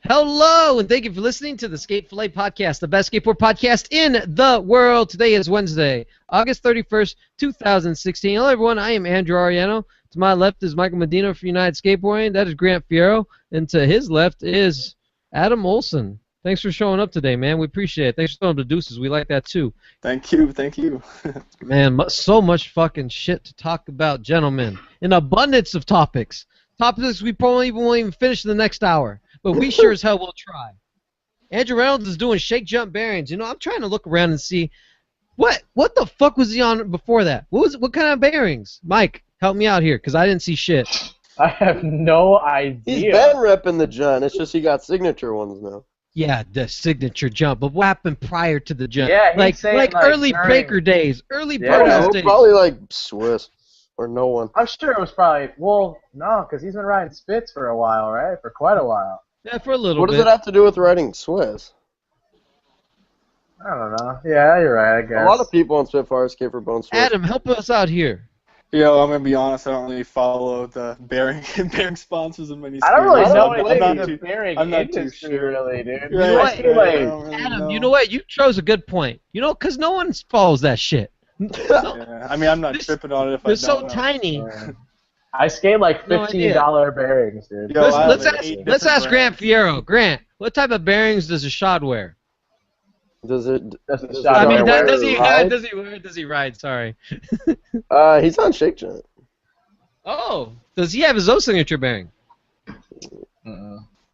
Hello, and thank you for listening to the Fillet podcast, the best skateboard podcast in the world. Today is Wednesday, August 31st, 2016. Hello, everyone. I am Andrew Ariano. To my left is Michael Medina for United Skateboarding. That is Grant Fierro. And to his left is Adam Olson. Thanks for showing up today, man. We appreciate it. Thanks for throwing up the deuces. We like that, too. Thank you. Man, so much fucking shit to talk about, gentlemen. An abundance of topics. Topics we probably won't even finish in the next hour. But we sure as hell will try. Andrew Reynolds is doing shake jump bearings. You know, I'm trying to look around and see what the fuck was he on before that? What kind of bearings? Mike, help me out here, because I didn't see shit. I have no idea. He's been repping the John. It's just he got signature ones now. Yeah, the signature jump. But what happened prior to the jump? Yeah, like early during... Baker days, early yeah, Birdhouse days. Probably like Swiss or no one. I'm sure it was probably, well, no, because he's been riding Spitz for a while, right? For quite a while. Yeah, for a little bit. What does it have to do with riding Swiss? I don't know. Yeah, you're right, I guess. A lot of people on Spitfire skate for bone Swiss. Adam, help us out here. Yo, I'm gonna be honest. I don't really follow the bearing sponsors in many. I don't really know anything in the bearing industry, really, dude. You know what, Adam? You know what? You chose a good point. You know, because no one follows that shit. Yeah, I mean, I'm not tripping on it if I don't so know. tiny. I skate like $15 bearings, dude. Yo, let's ask Grant Fierro. Grant, what type of bearings does a shot wear? Does he ride? Sorry. He's on shake jump. Oh, does he have his own signature bearing?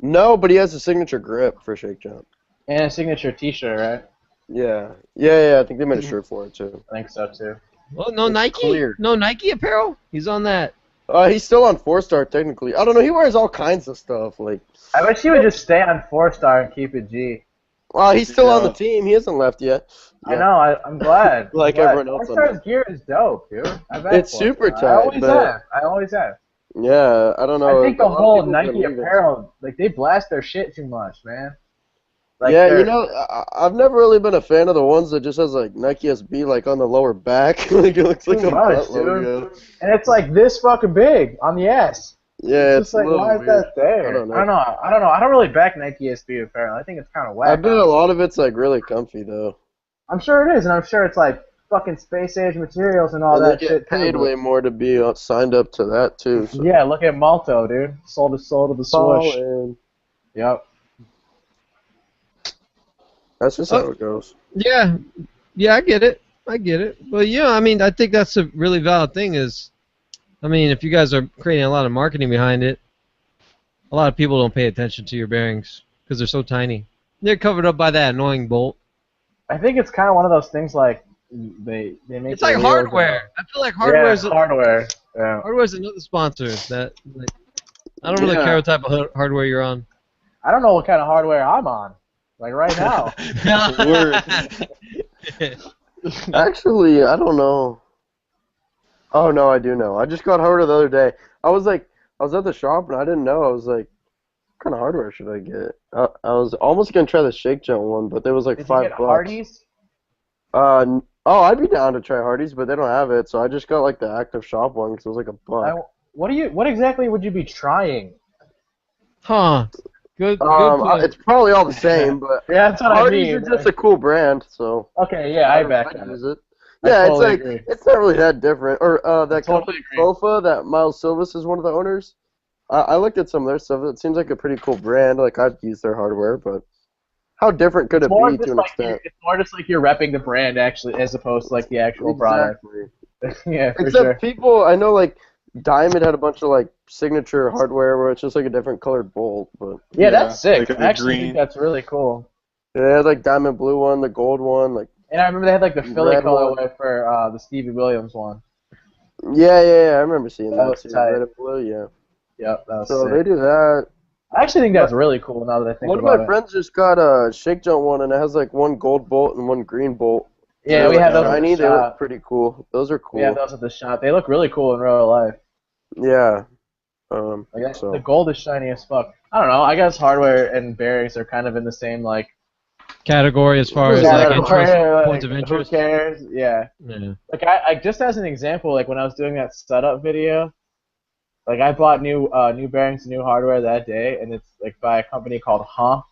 No, but he has a signature grip for shake jump. And a signature T-shirt, right? Yeah. I think they made a shirt for it too. I think so too. Well, no It's Nike. clear. No Nike apparel. He's on that. He's still on 4-star technically. I don't know. He wears all kinds of stuff. Like, I wish he would just stay on 4-star and keep it G. well, he's still on the team. He hasn't left yet. I know. I'm glad. Like everyone else. 4-star's gear is dope, dude. It's super tight. I always have. Yeah, I don't know. I think the whole Nike apparel, like, they blast their shit too much, man. Like, yeah, you know, I've never really been a fan of the ones that just has like Nike SB like on the lower back. Like it looks like a butt logo. And it's like this fucking big on the ass. Yeah, it's just like, why is that there? I don't know. I don't really back Nike SB apparel. I think it's kind of whack. I bet a lot of it's like really comfy though. I'm sure it is, and I'm sure it's like fucking space age materials and all that shit. They get paid way more to be signed up to that too. So. Yeah, look at Malto, dude. Sold to the swoosh. Yep. That's just how it goes. Yeah, I get it. But yeah, I mean, I think that's a really valid thing. Is, I mean, if you guys are creating a lot of marketing behind it, a lot of people don't pay attention to your bearings because they're so tiny. They're covered up by that annoying bolt. I think it's kind of one of those things like they make. It's like hardware. I feel like hardware is hardware. Yeah. Hardware is another sponsor that. Like, I don't really care what type of hardware you're on. I don't know what kind of hardware I'm on. Like right now. Actually, I don't know. Oh no, I do know. I just got hardware the other day. I was at the shop and I didn't know. I was like, what kind of hardware should I get? I was almost gonna try the shake jump one, but there was like $5. Hardee's? Oh, I'd be down to try Hardee's, but they don't have it, so I just got like the active shop one because it was like $1. What exactly would you be trying? Huh. Good it's probably all the same, but yeah, that's what Hardee's I mean. is just a cool brand, so okay, yeah, I back that. It. Yeah, it's like it's not really that different. Or that company Fofa, that Miles Silvis is one of the owners. I looked at some of their stuff. It seems like a pretty cool brand. Like I'd use their hardware, but how different could it be to an extent? It's more just like you're repping the brand actually, as opposed to like the actual product. Yeah, for Except sure. people, I know like Diamond had a bunch of like signature hardware where it's just like a different colored bolt, but yeah, that's sick. Like I actually think that's really cool. Yeah, they had like diamond blue one, the gold one, like. And I remember they had like the Fillet colorway for the Stevie Williams one. Yeah, I remember seeing that. Was tight. Red and blue, yeah. Yep, that was so sick. they do that. I actually think that's really cool now that I think about it. One of my friends just got a shake jump one, and it has like one gold bolt and one green bolt. Yeah, we had those shiny. at the They shop. look pretty cool. Those are cool. We had those at the shop. They look really cool in real life. Yeah. So. The gold is shiny as fuck. I don't know. I guess hardware and bearings are kind of in the same like category as far as like interest, points of interest. Who cares? Yeah. Like I just as an example, like when I was doing that setup video, Like I bought new bearings, new hardware that day, and it's like by a company called Huh.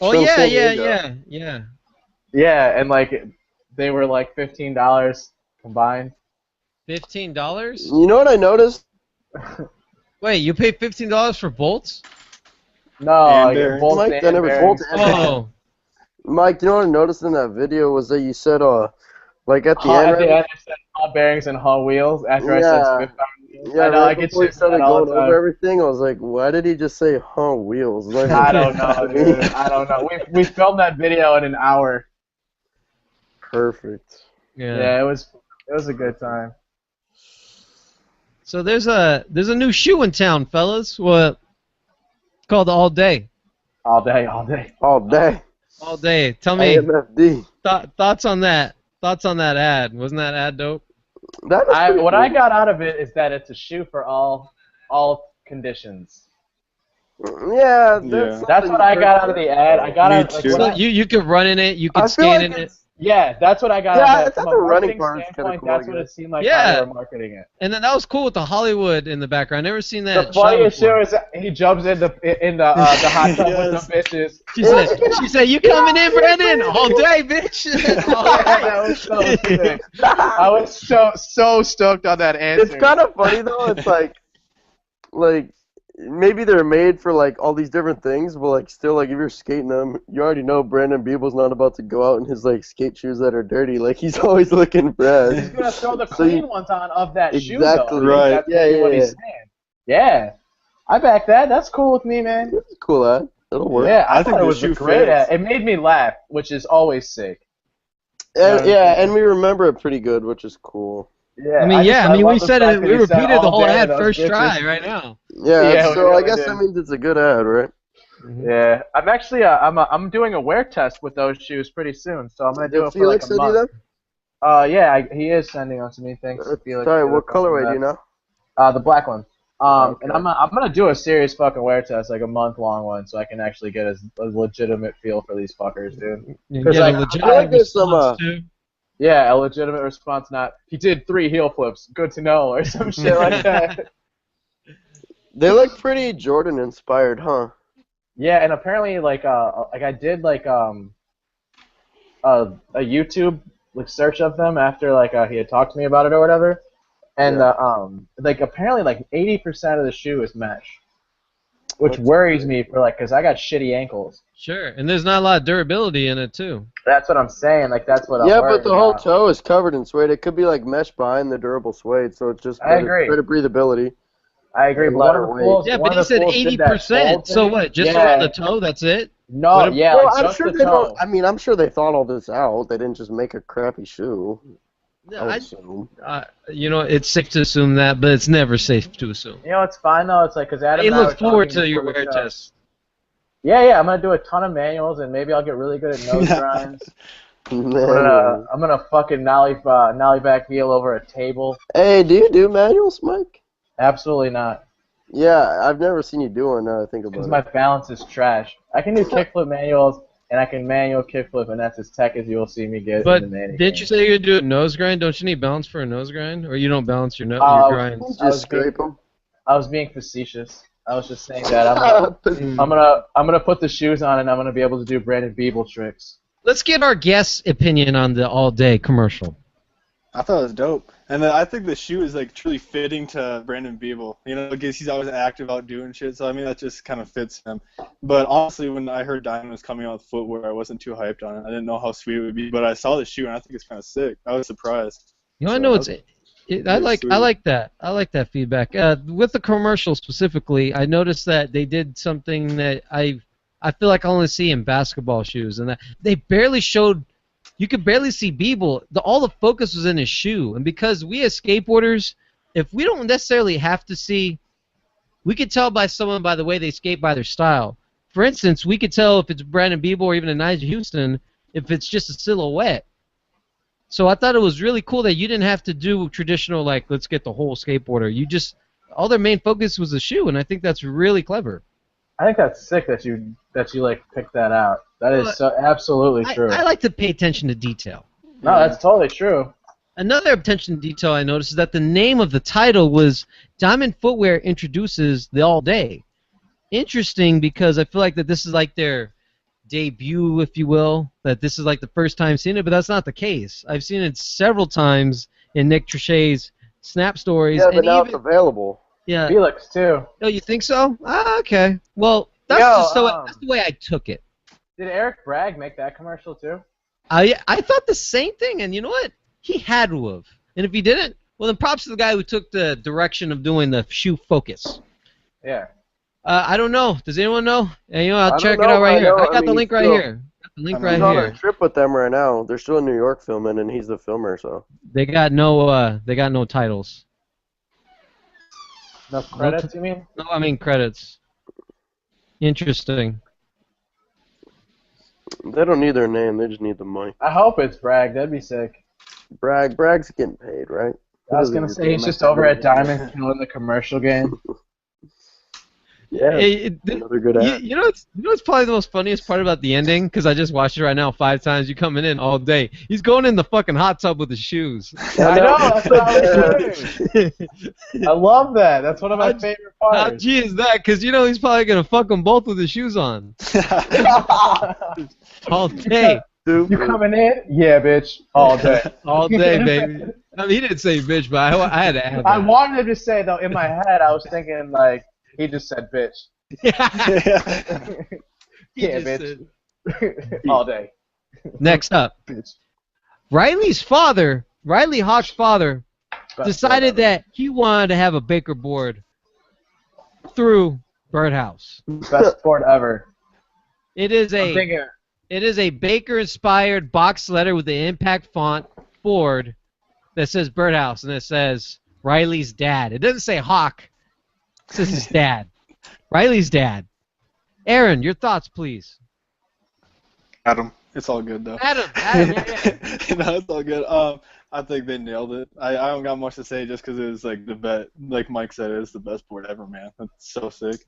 Oh From yeah, San yeah, Diego. yeah. Yeah, and like they were like $15 combined. $15? You know what I noticed? Wait, you paid $15 for bolts? No, And like bearings. bolts Mike, I and never bearings. told Oh, Mike, you know what I noticed in that video was that you said, like at the Huh, end, at the right? end, I said Huh bearings and Huh wheels after I said Yeah, Spitfire wheels. yeah, I know, right I get before he shit for that started all going the over time. everything, I was like, why did he just say, huh, wheels? It's not even I don't to know, me. dude. I don't know. We filmed that video in an hour. Perfect. yeah. Yeah, it was a good time. So there's a new shoe in town, fellas. What? It's called All Day. All day, all day. All day. All Day. Tell me AMFD. thoughts on that. Thoughts on that ad. Wasn't that ad dope? That is pretty What cool. I got out of it is that it's a shoe for all conditions. Yeah, Yeah. That's what I got out of the ad. I got Me out like too. what So I, you could run in it. You I could feel scan like in it. it's, yeah, that's what I got Yeah, out I of it. thought From a the running marketing part was kinda standpoint, cool, I that's what guess. it seemed like Yeah. how they were marketing it. And then that was cool with the Hollywood in the background. Never seen The that shot funniest before. shit is that he jumps in the hot tub Yes. with the bitches. She said, you coming in, Brandon? All day, bitch. All Yeah, day. that was so sick. I was so stoked on that answer. it's kind of funny though. It's like maybe they're made for like all these different things, but like still like if you're skating them, you already know Brandon Biebel's not about to go out in his like skate shoes that are dirty. Like he's always looking fresh. He's gonna throw the So you- clean ones on of that shoe though. Exactly. I think Right. That's Yeah, maybe what yeah, he's saying. Yeah, I back that. That's cool with me, man. It's a cool ad. It'll work. Yeah, I I think thought it the was a shoe great fits. ad. It made me laugh, which is always sick. And, Yeah. yeah, and we remember it pretty good, which is cool. Yeah, I mean, we love the said fact it. that We he said repeated the all whole day, ad those first bitches. try right now. Yeah, Yeah, we so I really guess did. that means it's a good ad, right? Yeah, I'm actually I'm doing a wear test with those shoes pretty soon, so I'm gonna do it for like Felix a send you month. that? Yeah, he is sending them to me. Thanks, Felix. Sorry, for what the colorway do fucking you know? The black one. Okay. And I'm gonna do a serious fucking wear test, like a month-long one, so I can actually get a legitimate feel for these fuckers, dude. You 'Cause, get like, a I legitimate like there's some, response too. Yeah, a legitimate response. Not he did 3 heel flips. Good to know, or some shit like that. They look pretty Jordan inspired, huh? Yeah, and apparently like I did like a YouTube like search of them after like he had talked to me about it or whatever, and like apparently like 80% of the shoe is mesh, which That's worries me for like because I got shitty ankles. Sure, and there's not a lot of durability in it too. That's what I'm saying. Like that's what I'm Yeah, worried but the whole about. toe is covered in suede. It could be like mesh behind the durable suede, so it's just I agree. better breathability. I agree, but lighter one of the weight. fools, Yeah, one but he of the said fools did that 80%. fold So thing. what? Just Yeah. around the toe? That's it? No, What if- yeah, Well, like I'm just sure the they toe. don't. I mean, I'm sure they thought all this out. They didn't just make a crappy shoe. No, I would I, assume. it's safe to assume that, but it's never safe to assume. You know, it's fine though. It's like because Adam. I and I look were forward talking to your before the wear show. test. Yeah, I'm gonna do a ton of manuals, and maybe I'll get really good at nose grinds. Manual. I'm gonna fucking nollie back heel over a table. Hey, do you do manuals, Mike? Absolutely not, Yeah, I've never seen you do one. Now that I think because about my balance is trash. I can do kickflip manuals, and I can manual kickflip, and that's as tech as you will see me get But in the manny didn't game. you say you're gonna do a nose grind? Don't you need balance for a nose grind, or you don't balance your your I grinds? it. I was Just scrape them. I was being facetious. I was just saying that I'm gonna put the shoes on, and I'm gonna be able to do Brandon Biebel tricks. Let's get our guest's opinion on the all-day commercial. I thought it was dope, and I think the shoe is like truly fitting to Brandon Biebel. You know, because he's always active out doing shit. So I mean, that just kind of fits him. But honestly, when I heard Diamond was coming out with footwear, I wasn't too hyped on it. I didn't know how sweet it would be, but I saw the shoe and I think it's kind of sick. I was surprised. You know, I So know that's- I like that. I like that feedback. With the commercial specifically, I noticed that they did something that I feel like I only see in basketball shoes, and that they barely showed. You could barely see Biebel. All the focus was in his shoe, and because we as skateboarders, if we don't necessarily have to see, we could tell by someone by the way they skate by their style. For instance, we could tell if it's Brandon Biebel or even a Nigel Houston if it's just a silhouette. So I thought it was really cool that you didn't have to do traditional, like, let's get the whole skateboarder. You just, all their main focus was the shoe, and I think that's really clever. I think that's sick that you like picked that out. That is so absolutely true. I like to pay attention to detail. No, that's totally true. Another attention detail I noticed is that the name of the title was Diamond Footwear Introduces the All Day. Interesting, because I feel like that this is like their debut, if you will, that this is like the first time seeing it, but that's not the case. I've seen it several times in Nick Trichet's Snap Stories, Yeah, but and now it's even available. yeah. Felix too. Oh, you think so? Ah, okay. Well, that's Yo, just that's the way I took it. Did Eric Bragg make that commercial too? I thought the same thing, and you know what? He had to have. And if he didn't, well, then props to the guy who took the direction of doing the shoe focus. Yeah. I don't know. Does anyone know? And, you know, I'll I check don't it out know, right I here. know, I got I the mean, link right still- here. Got the link I'm right He's on here. a trip with them right now. They're still in New York filming, and he's the filmer, so. They got no titles. No credits, you mean? No, I mean credits. Interesting. They don't need their name, they just need the money. I hope it's Bragg. That'd be sick. Bragg's getting paid, right? I was gonna say he's just over at Diamond killing the commercial game. Yeah, Hey, another good you, ad. you know what's probably the most funniest part about the ending? Because I just watched it right now 5 times. You coming in all day. He's going in the fucking hot tub with his shoes. I know. That's what I was saying. I love that. That's one of my favorite How parts. G is that? Because you know he's probably gonna fuck them both with his shoes on all day, You coming in? Yeah, bitch. All day. all day, baby. I mean, he didn't say bitch, but I had to add I that. wanted him to say though. In my head, I was thinking like he just said bitch. He Yeah, just bitch. said- All day. Next up, Bitch. Riley Hawk's father, decided that he wanted to have a Baker board through Birdhouse. Best sport ever. It is I'm a thinking. It is a Baker-inspired box letter with the impact font board that says Birdhouse, and it says Riley's dad. It doesn't say Hawk. It says his dad. Riley's dad. Aaron, your thoughts, please. Adam. It's all good though. Adam, yeah. No, it's all good. I think they nailed it. I don't got much to say just because it was like the bet. Like Mike said, it's the best board ever, man. That's so sick.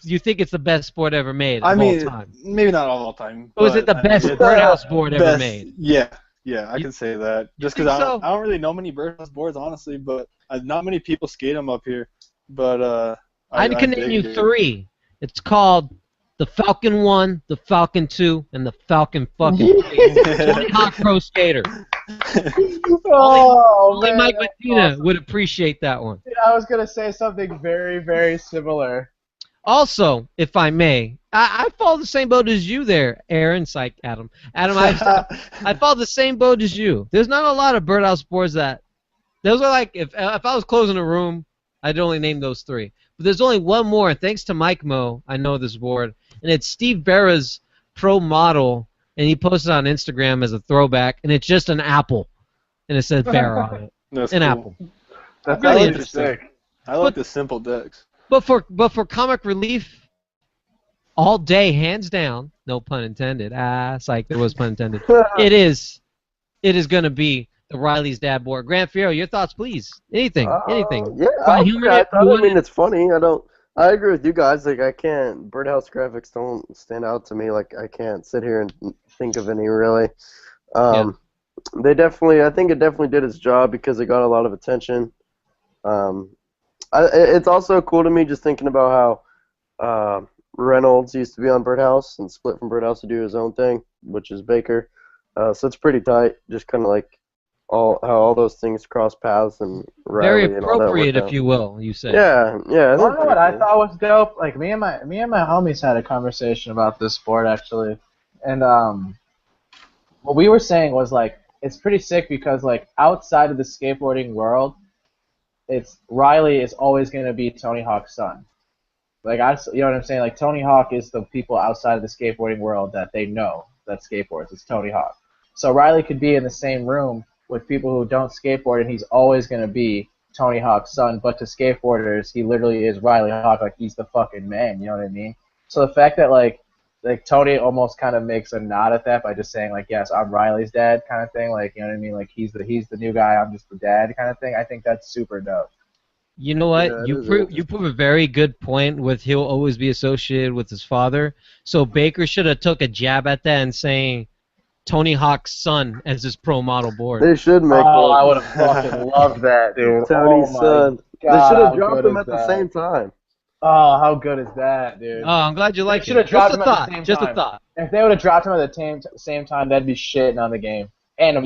You think it's the best sport ever made of I mean, all time? maybe not of all time. Or is it the but, best it's Birdhouse board ever best- made? Yeah, I You- can say that. Just think because so? I don't really know many Birdhouse boards, honestly, but not many people skate them up here. But I can name dig you it. 3. It's called the Falcon 1, the Falcon 2, and the Falcon fucking 3. Tony Hawk Pro Skater. Oh Only man, Mike that's Medina awesome. would appreciate that one. Dude, I was gonna say something very, very similar. Also, if I may, I follow the same boat as you there, Aaron. Psych, Adam. Adam, I follow the same boat as you. There's not a lot of Birdhouse boards that. Those are like, if I was closing a room, I'd only name those 3. But there's only one more, and thanks to Mike Mo, I know this board. And it's Steve Berra's Pro Model, and he posted it on Instagram as a throwback, and it's just an apple. And it says Berra on it. That's An cool. apple. That's Really really interesting. interesting. I like the simple decks. But for comic relief, all day, hands down, no pun intended. Psych, there was pun intended. It is going to be the Riley's dad board. Grant Fierro, your thoughts, please. Anything. Yeah, Find humor in it. I mean, it's funny. I agree with you guys. Like, I can't. Birdhouse graphics don't stand out to me. Like, I can't sit here and think of any really. They definitely. I think it definitely did its job because it got a lot of attention. It's also cool to me just thinking about how Reynolds used to be on Birdhouse and split from Birdhouse to do his own thing, which is Baker. So it's pretty tight. Just kind of like how all those things cross paths and Very Riley and all that appropriate, worked if out. you will, you say. Yeah. You know that's what I pretty thought was dope? Like me and my homies had a conversation about this sport actually, and what we were saying was like it's pretty sick because like outside of the skateboarding world, it's Riley is always going to be Tony Hawk's son. Like you know what I'm saying? Like Tony Hawk is the people outside of the skateboarding world that they know that skateboards. It's Tony Hawk. So Riley could be in the same room with people who don't skateboard, and he's always going to be Tony Hawk's son. But to skateboarders, he literally is Riley Hawk. Like he's the fucking man. You know what I mean? So the fact that like Tony almost kind of makes a nod at that by just saying like, yes, I'm Riley's dad kind of thing. Like, you know what I mean? Like he's the new guy. I'm just the dad kind of thing. I think that's super dope. You know what? Yeah, you prove a very good point with he'll always be associated with his father. So Baker should have took a jab at that and saying, Tony Hawk's son as his pro model board. They should make Oh, one. I would have fucking loved that, dude. Tony's oh my son. They God, should how have dropped good them is at the that? same time. Oh, how good is that, dude? Oh, I'm glad you like should have it. dropped Just a them at the thought. same Just a time. thought. If they would have dropped them at the same time, that'd be shitting on the game. And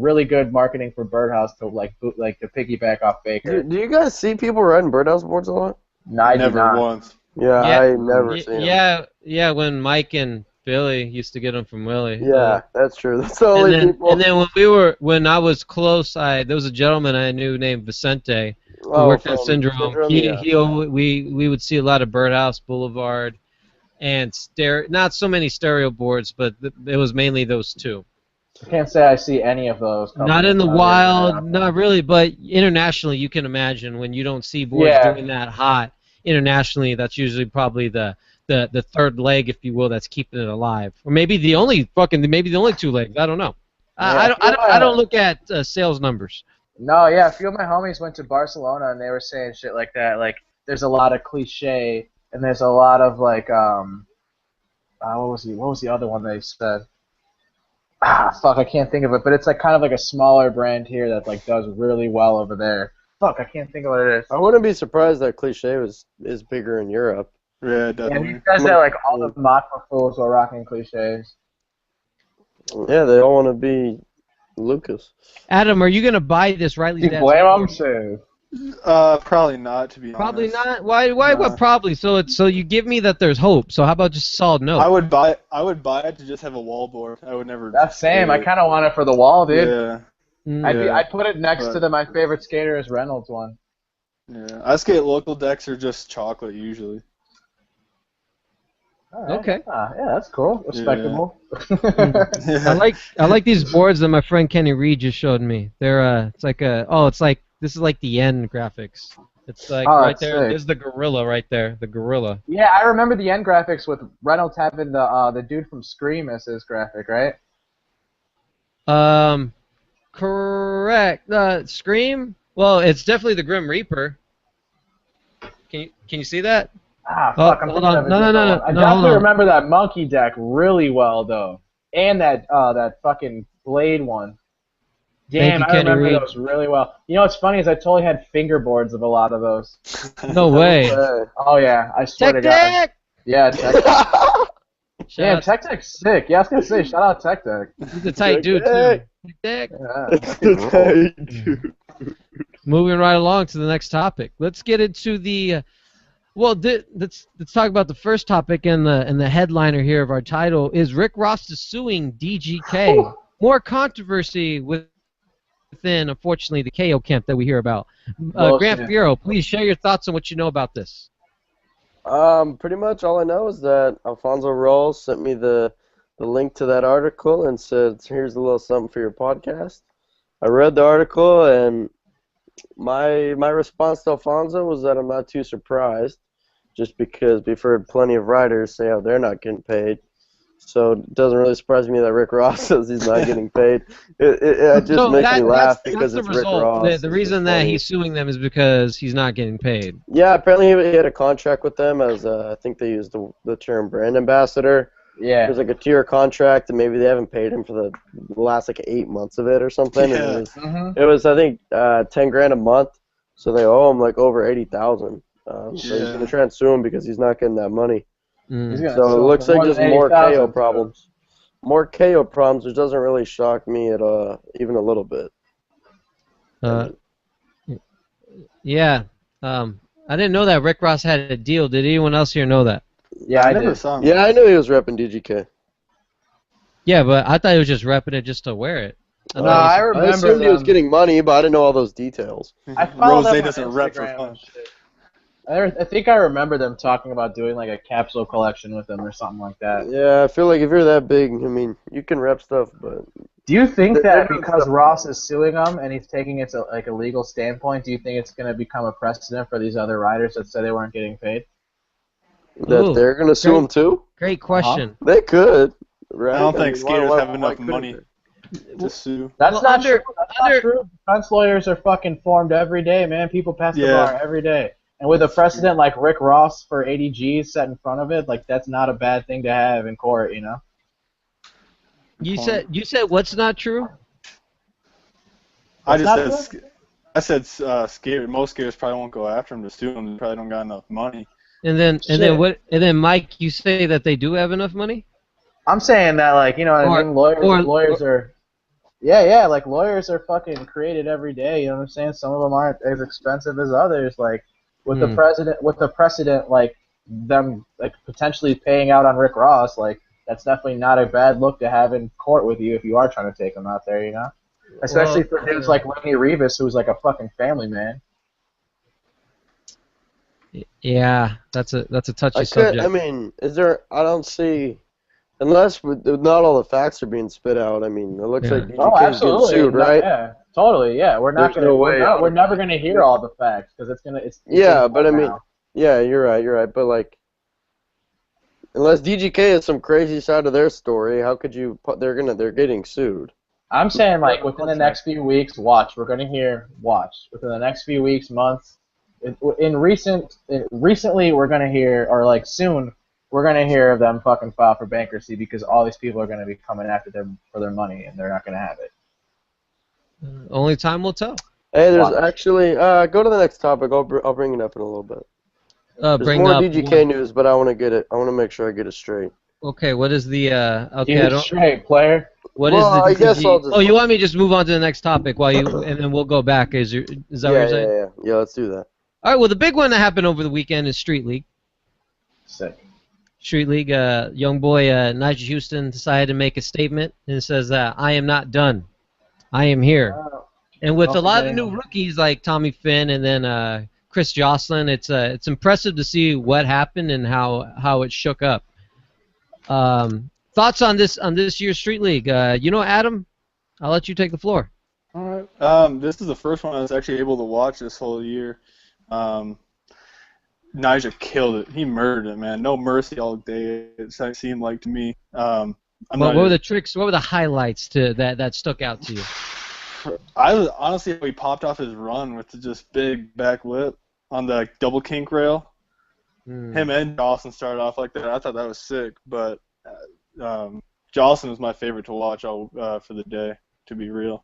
really good marketing for Birdhouse to to piggyback off Baker. Do you guys see people riding birdhouse boards a lot? No, I do Never not. once. Yeah, Yeah. I never seen them. Yeah. When Mike and Billy used to get them from Willie. Yeah, that's true. That's the only people. And then when I was close, there was a gentleman I knew named Vicente who worked at from Syndrome. yeah. We would see a lot of Birdhouse Boulevard and not so many stereo boards, but it was mainly those two. I can't say I see any of those. Not in the wild, not really, but internationally, you can imagine when you don't see boards doing that hot. Internationally, that's usually probably the third leg, if you will, that's keeping it alive, or maybe the only two legs. I don't know. I don't look at sales numbers. No, yeah, a few of my homies went to Barcelona and they were saying shit like that. Like, there's a lot of cliche and there's a lot of like what was the other one they said? Fuck, I can't think of it, but it's like kind of like a smaller brand here that like does really well over there. Fuck, I can't think of what it is. I wouldn't be surprised that cliche is bigger in Europe. Yeah, Yeah, definitely. these guys are like all the Machma fools were rocking cliches. Yeah, they all want to be Lucas. Adam, are you gonna buy this Riley's You dad's blame board? them too. Probably not, to be honest. Probably not. Why? No. What? Probably. So you give me that there's hope. So how about just a solid no? I would buy it to just have a wall board. I would never. That's same. do I it. kind of want it for the wall, dude. Yeah, I'd put it next but- to my favorite skater is Reynolds one. yeah. I skate local decks are just chocolate usually. All right. Okay. Yeah, that's cool. Respectable. I like these boards that my friend Kenny Reed just showed me. They're this is like the end graphics. It's like right that's there. sick. There's the gorilla right there. The gorilla. Yeah, I remember the end graphics with Reynolds having the dude from Scream as his graphic, right? Correct. Scream. Well, it's definitely the Grim Reaper. Can you see that? Fuck, I'm hold thinking on. of a No, different one. I hold definitely on. remember that monkey deck really well, though. And that fucking blade one. Damn, you, I Kenny remember Reed. those really well. You know what's funny is I totally had fingerboards of a lot of those. No way. Oh, yeah, I swear to Tech God. Deck. Yeah, Tech Deck. Shout Damn, out- Tech Deck's sick. Yeah, I was going to say, shout out Tech Deck. He's a tight dude too. Tech Deck. Yeah. Moving right along to the next topic. Let's get into the. Let's talk about the first topic and the headliner here of our title is Rick Ross is suing DGK. More controversy within, unfortunately, the KO camp that we hear about. Grant Fiero, please share your thoughts on what you know about this. Pretty much all I know is that Alfonso Rolls sent me the link to that article and said, "Here's a little something for your podcast." I read the article and my response to Alfonso was that I'm not too surprised, just because we've heard plenty of writers say how they're not getting paid. So it doesn't really surprise me that Rick Ross says he's not getting paid. It just makes me laugh because that's it's the Rick result. Ross. The reason that he's suing them is because he's not getting paid. Yeah, apparently he had a contract with them as I think they used the term brand ambassador. Yeah. It was like a tier contract, and maybe they haven't paid him for the last like 8 months of it or something. Yeah. And it was I think $10,000 a month, so they owe him like over $80,000. So he's gonna try and sue him because he's not getting that money. He's gonna So it sue looks for like just than more 80,000 KO too. problems. More KO problems, which doesn't really shock me at even a little bit. Yeah. I didn't know that Rick Ross had a deal. Did anyone else here know that? Yeah, I never did. saw him. Yeah, I knew he was repping DGK. Yeah, but I thought he was just repping it just to wear it. No, I I remember assumed he was them. getting money, but I didn't know all those details. I follow Rose them on doesn't rep for Instagram fun. and shit. I think I remember them talking about doing like a capsule collection with them or something like that. Yeah, I feel like if you're that big, I mean, you can rep stuff, but Do you think They're that doing because stuff- Ross is suing them and he's taking it to like a legal standpoint, do you think it's going to become a precedent for these other riders that said they weren't getting paid? that Ooh, they're gonna sue great. him too? Great question. They could, right? I don't think mean, skaters have why enough couldn't money they? to sue. That's Well, not under- true. That's not true. Defense lawyers are fucking formed every day, man. People pass the Yeah. bar every day. And with a precedent like Rick Ross for 80 G's set in front of it, like that's not a bad thing to have in court, you know? You said what's not true? I What's just not said scary. Most skaters probably won't go after him to sue him. They probably don't got enough money. And then Shit. what? And then Mike, you say that they do have enough money? I'm saying that, like, you know what I mean? Lawyers are, yeah, like, lawyers are fucking created every day, you know what I'm saying? Some of them aren't as expensive as others, like, with the precedent, like, them, like, potentially paying out on Rick Ross, like, that's definitely not a bad look to have in court with you if you are trying to take him out there, you know? Especially for dudes like Lenny Rivas, who's, like, a fucking family man. Yeah, that's a touchy subject. I mean, I don't see, unless not all the facts are being spit out. I mean, it looks like Oh, DGK is getting absolutely. sued, No, right? yeah, totally. Yeah, we're not There's gonna. no way We're never gonna hear all the facts because it's. Yeah, but I mean, now. yeah, you're right. But like, unless DGK is some crazy side of their story, how could you? They're getting sued. I'm saying, like, within the next few weeks, watch. We're gonna hear. Watch within the next few weeks, months. Recently, we're gonna hear, or like soon, we're gonna hear of them fucking file for bankruptcy because all these people are gonna be coming after them for their money and they're not gonna have it. Only time will tell. Hey, there's actually go to the next topic. I'll bring it up in a little bit. There's Bring more up DGK news, but I want to get it. I want to make sure I get it straight. Okay, what is the okay? Get it straight, player. What Well, I is the guess DG? I'll just- Oh, you want me to just move on to the next topic while you, and then we'll go back? Is that what you're saying? Yeah. Let's do that. All right. Well, the big one that happened over the weekend is Street League. Sick. Street League, young boy Nigel Houston decided to make a statement and says, "I am not done. I am here." And with a lot of new rookies like Tommy Finn and then Chris Jocelyn, it's impressive to see what happened and how it shook up. Thoughts on this year's Street League? Adam, I'll let you take the floor. All right. This is the first one I was actually able to watch this whole year. Nigel killed it. He murdered it, man. No mercy all day. It seemed like to me. What were the tricks? What were the highlights that stuck out to you? I was honestly how he popped off his run with the just big back lip on the double kink rail. Him and Jocelyn started off like that. I thought that was sick, but Jocelyn was my favorite to watch for the day. To be real.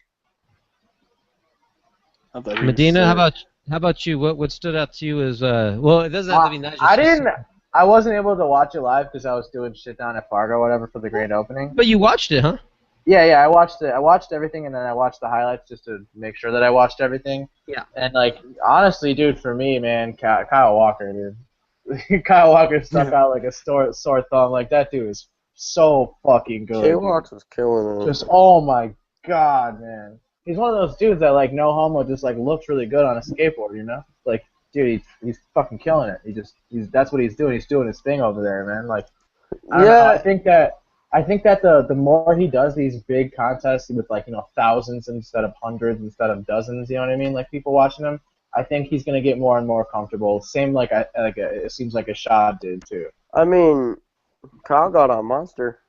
Medina, how about you? What stood out to you is well, it doesn't have to be Nigel. I wasn't able to watch it live because I was doing shit down at Fargo or whatever for the grand opening. But you watched it, huh? Yeah, I watched it. I watched everything, and then I watched the highlights just to make sure that I watched everything. Yeah. And, like, honestly, dude, for me, man, Kyle Walker, dude. Kyle Walker stuck out like a sore thumb. Like, that dude is so fucking good. K-Walks was killing it. Just, oh my god, man. He's one of those dudes that, like, no homo, just, like, looks really good on a skateboard, you know? Like, dude, he's fucking killing it. That's what he's doing. He's doing his thing over there, man. Like, I don't know, I think that the more he does these big contests with, like, you know, thousands instead of hundreds instead of dozens, you know what I mean? Like, people watching him, I think he's gonna get more and more comfortable. Same it seems like Ashad did too. I mean, Kyle got on Monster.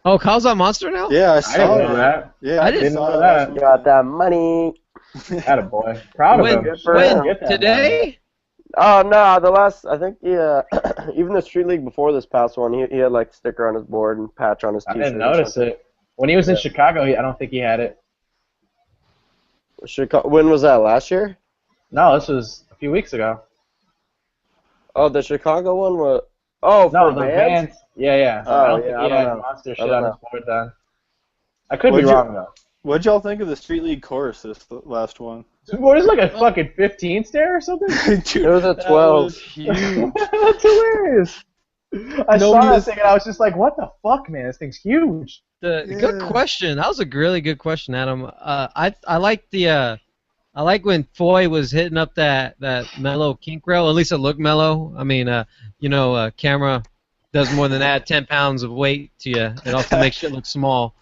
Oh, Kyle's on Monster now? Yeah, I saw that. Yeah, I didn't know that. Got that money. Attaboy. Proud of him. When today? Oh no, I think even the Street League before this past one, he had like sticker on his board and patch on his t-shirt. I didn't notice it. When he was in Chicago, I don't think he had it. When was that? Last year? No, this was a few weeks ago. Oh, the Chicago one was. Oh, no, for the Vans? Yeah. Oh, I don't think I he don't had know. Monster shit on his board then. I could be What'd wrong though. What'd y'all think of the Street League chorus this last one? What is like a fucking 15 stair or something? Dude, It was a 12. was huge. That's hilarious. I saw that thing and I was just like, what the fuck, man? This thing's huge. Good question. That was a really good question, Adam. I like when Foy was hitting up that mellow kink rail. At least it looked mellow. I mean, camera does more than add 10 pounds of weight to you. It also makes shit look small.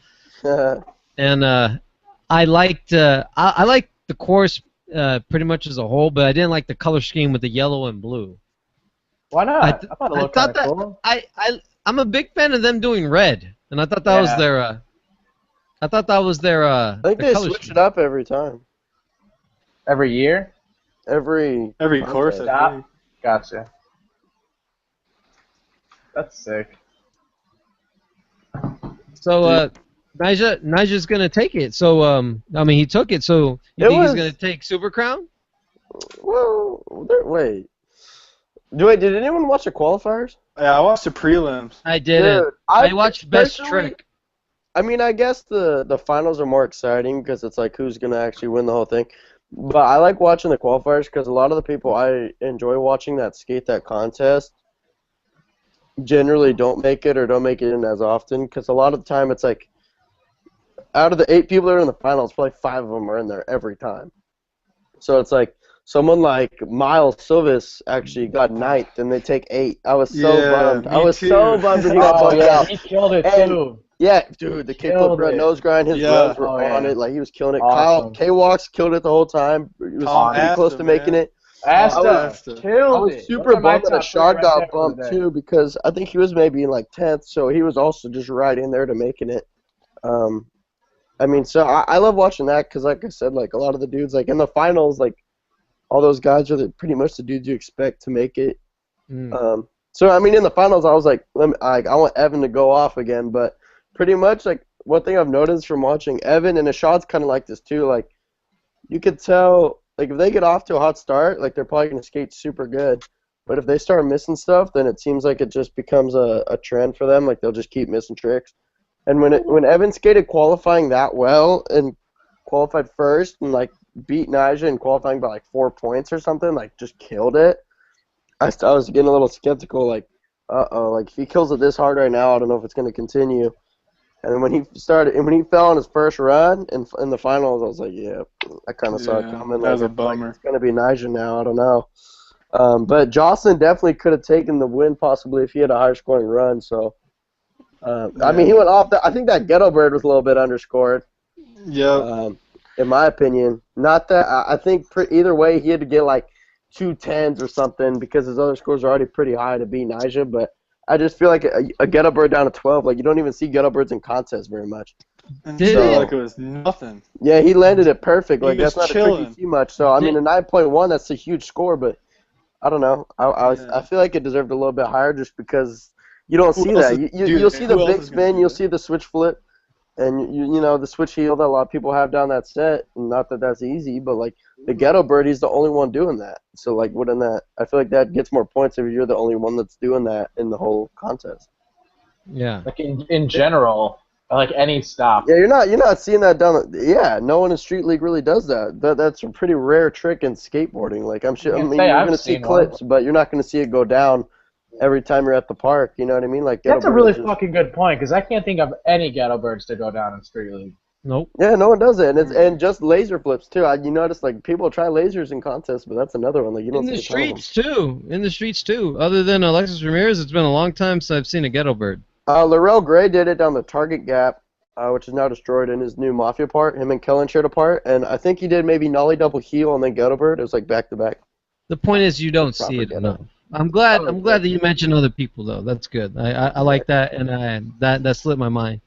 And I liked the course pretty much as a whole, but I didn't like the color scheme with the yellow and blue. Why not? I thought it looked kind of cool. I'm a big fan of them doing red, and I thought that was their. I thought that was their. I think they switch it up every time. Every year? Every course, I think. Gotcha. That's sick. So Nigel's gonna take it. So I mean he took it. So you think he's gonna take Super Crown? Well, wait. Did anyone watch the qualifiers? Yeah, I watched the prelims. I didn't. Dude, I watched Best personally- Trick. I mean, I guess the finals are more exciting because it's like who's gonna actually win the whole thing. But I like watching the qualifiers because a lot of the people I enjoy watching that skate that contest generally don't make it or don't make it in as often because a lot of the time it's like out of the 8 people that are in the finals, probably 5 of them are in there every time. So it's like someone like Miles Silvis actually got 9th and they take 8. I was so bummed. I was so bummed when he got bumped out. He killed it And- too. Yeah, dude, the kickflip Killed it. nose grind, his runs were on it, like he was killing it. Awesome. Kyle K-Walks killed it the whole time. He was pretty close to making it. Asta I killed was it. super bummed that Ashad got bumped too because I think he was maybe in like 10th, so he was also just right in there to making it. I mean, so I love watching that because, like I said, like a lot of the dudes, like in the finals, like all those guys are pretty much the dudes you expect to make it. So I mean, in the finals, I was like, I want Evan to go off again, but pretty much like one thing I've noticed from watching Evan and Ashad's kind of like this too. Like you could tell, like if they get off to a hot start, like they're probably gonna skate super good. But if they start missing stuff, then it seems like it just becomes a trend for them. Like they'll just keep missing tricks. And when Evan skated qualifying that well and qualified first and like beat Nyjah in qualifying by like 4 points or something, like just killed it. I was getting a little skeptical, like, like if he kills it this hard right now, I don't know if it's gonna continue. And then when he fell on his first run in the finals, I was like, yeah, I kind of saw it coming. That was like, a bummer. Like, it's gonna be Nyjah now. I don't know. But Jocelyn definitely could have taken the win possibly if he had a higher scoring run. So, I mean, he went off. I think that Ghetto Bird was a little bit underscored. Yeah. In my opinion, not that I think either way he had to get like 2 10s or something because his other scores are already pretty high to beat Nyjah. But I just feel like a Ghetto Bird down to 12, like you don't even see Ghetto Birds in contests very much. Like it was nothing. Yeah, he landed it perfect. Like was that's not chilling. a trick you see much. So I mean, a 9.1, that's a huge score, but I don't know. I feel like it deserved a little bit higher just because you don't see that. You'll see the big spin, you'll see the switch flip, and you know the switch heel that a lot of people have down that set. Not that that's easy, but like the Ghetto Bird, he's the only one doing that. So like, wouldn't that? I feel like that gets more points if you're the only one that's doing that in the whole contest. Yeah. Like in general, like any stop. Yeah, you're not seeing that down. Yeah, no one in Street League really does that. That's a pretty rare trick in skateboarding. Like I mean, you're gonna see clips, but you're not gonna see it go down every time you're at the park. You know what I mean? Like that's a really fucking good point because I can't think of any Ghetto Birds to go down in Street League. Nope. Yeah, no one does it, and just laser flips too. You notice like people try lasers in contests, but that's another one. Like you don't In the see a ton of them. streets too. In the streets too. Other than Alexis Ramirez, it's been a long time since I've seen a Ghetto Bird. Laurel Gray did it down the Target Gap, which is now destroyed in his new Mafia part. Him and Kellen shared a part, and I think he did maybe Nollie double heel and then Ghetto Bird. It was like back to back. The point is you don't see it enough. I'm glad that you mentioned other people though. That's good. I like that, and that slipped my mind.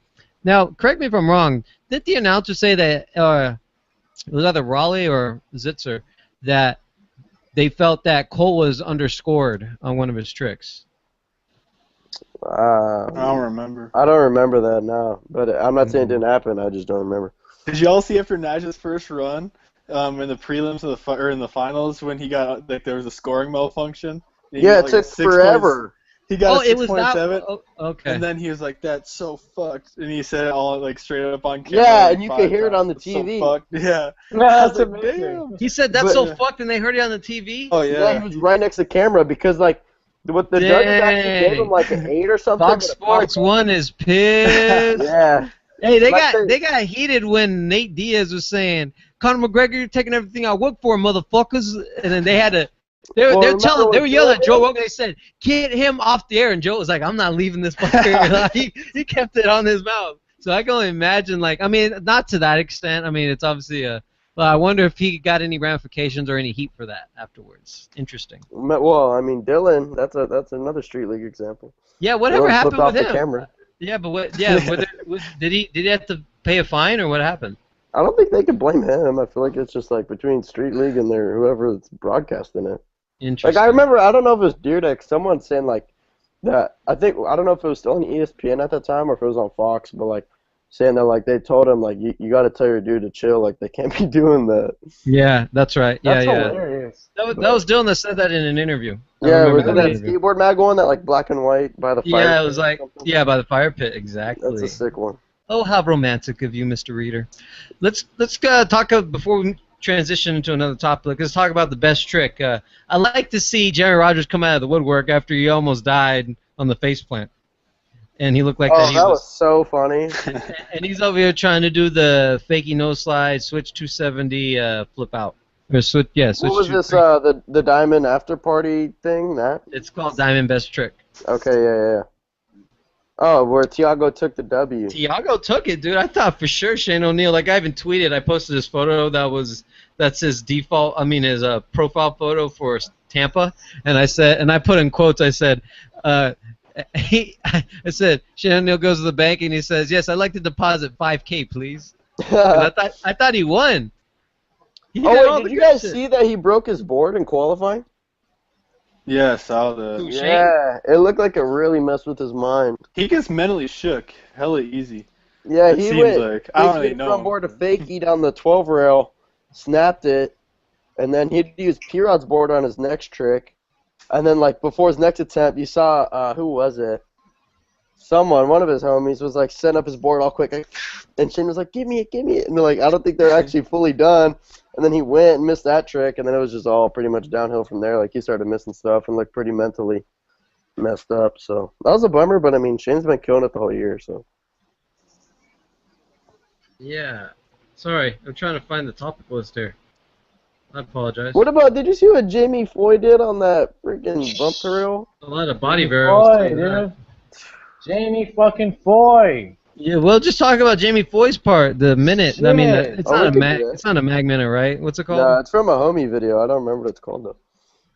Now, correct me if I'm wrong. Did the announcer say that it was either Raleigh or Zitzer that they felt that Cole was underscored on one of his tricks? I don't remember. I don't remember that now, but I'm not saying it didn't happen. I just don't remember. Did you all see after Nyjah's first run in the prelims or in the finals when he got like there was a scoring malfunction? Yeah, it took forever. He got a it was 6.7. Oh, okay. And then he was like, "That's so fucked," and he said it all like straight up on camera. Yeah, like, and you could hear it on the "That's TV. So fucked." Yeah. That's I was like, amazing. "Damn." He said that's so fucked, and they heard it on the TV. Oh Yeah, yeah. he was right next to the camera because like what the judges actually gave him like an 8 or something. Fox Sports 1 is pissed. Yeah. Hey, they got heated when Nate Diaz was saying, "Conor McGregor, you're taking everything I work for, motherfuckers," and then they had to. They were yelling at Joe Rogan. They said, "Get him off the air," and Joe was like, "I'm not leaving this fucker." he kept it on his mouth. So I can only imagine, like, I mean, not to that extent. I mean, it's obviously a. Well, I wonder if he got any ramifications or any heat for that afterwards. Interesting. Well, I mean, Dylan, that's another Street League example. Yeah, whatever Dylan happened flipped with off him? the camera. Yeah, but what? Yeah, did he have to pay a fine or what happened? I don't think they can blame him. I feel like it's just like between Street League and whoever's broadcasting it. Interesting. Like I remember, I don't know if it was Deerdeck, someone saying like that I don't know if it was still on ESPN at that time or if it was on Fox, but like saying that like they told him like you got to tell your dude to chill, like they can't be doing that. Yeah, that's right. Yeah, That's yeah. hilarious. That was Dylan that said that in an interview. I Yeah, remember was it that interview. skateboard mag one, that like black and white by the fire? Yeah, it pit was or like something? by the fire pit, exactly. That's a sick one. Oh, how romantic of you, Mr. Reader. Let's talk before we transition into another topic. Let's talk about the best trick. I like to see Jerry Rogers come out of the woodwork after he almost died on the faceplant, and he looked like Oh, that. that was so funny. And he's over here trying to do the fakey no slide, switch 270, flip out. Or switch, yeah, switch. What was this? The Diamond After Party thing? That? It's called Diamond Best Trick. Okay, yeah. Oh, where Tiago took the W. Tiago took it, dude. I thought for sure Shane O'Neill. Like I even tweeted. I posted this photo that's his default. I mean his profile photo for Tampa, and I put in quotes. I said. I said Shane O'Neill goes to the bank and he says, "Yes, I'd like to deposit $5,000, please." And I thought he won. He got all Did the you good guys shit. see that he broke his board in qualifying? Yeah, I saw that. Who, Shane? Yeah, it looked like it really messed with his mind. He gets mentally shook. Hella easy. Yeah, It he seems went. like. I don't really He know. front board a fakie down the 12 rail, snapped it, and then he'd use P-Rod's board on his next trick. And then, like, before his next attempt, you saw, who was it? One of his homies was, like, setting up his board all quick. Like, and Shane was like, give me it. And they're like, I don't think they're actually fully done. And then he went and missed that trick, and then it was just all pretty much downhill from there. Like, he started missing stuff and looked pretty mentally messed up. So that was a bummer, but, I mean, Shane's been killing it the whole year, so. Yeah. Sorry, I'm trying to find the topic list here. I apologize. What about, did you see what Jamie Foy did on that freaking bump to rail? A lot of body variables. Foy, dude. Jamie fucking Foy. Yeah, well, just talk about Jamie Foy's part. The minute. I mean, Shit. it's Oh, not we a can mag. do that. It's not a mag minute, right? What's it called? No, it's from a homie video. I don't remember what it's called, though.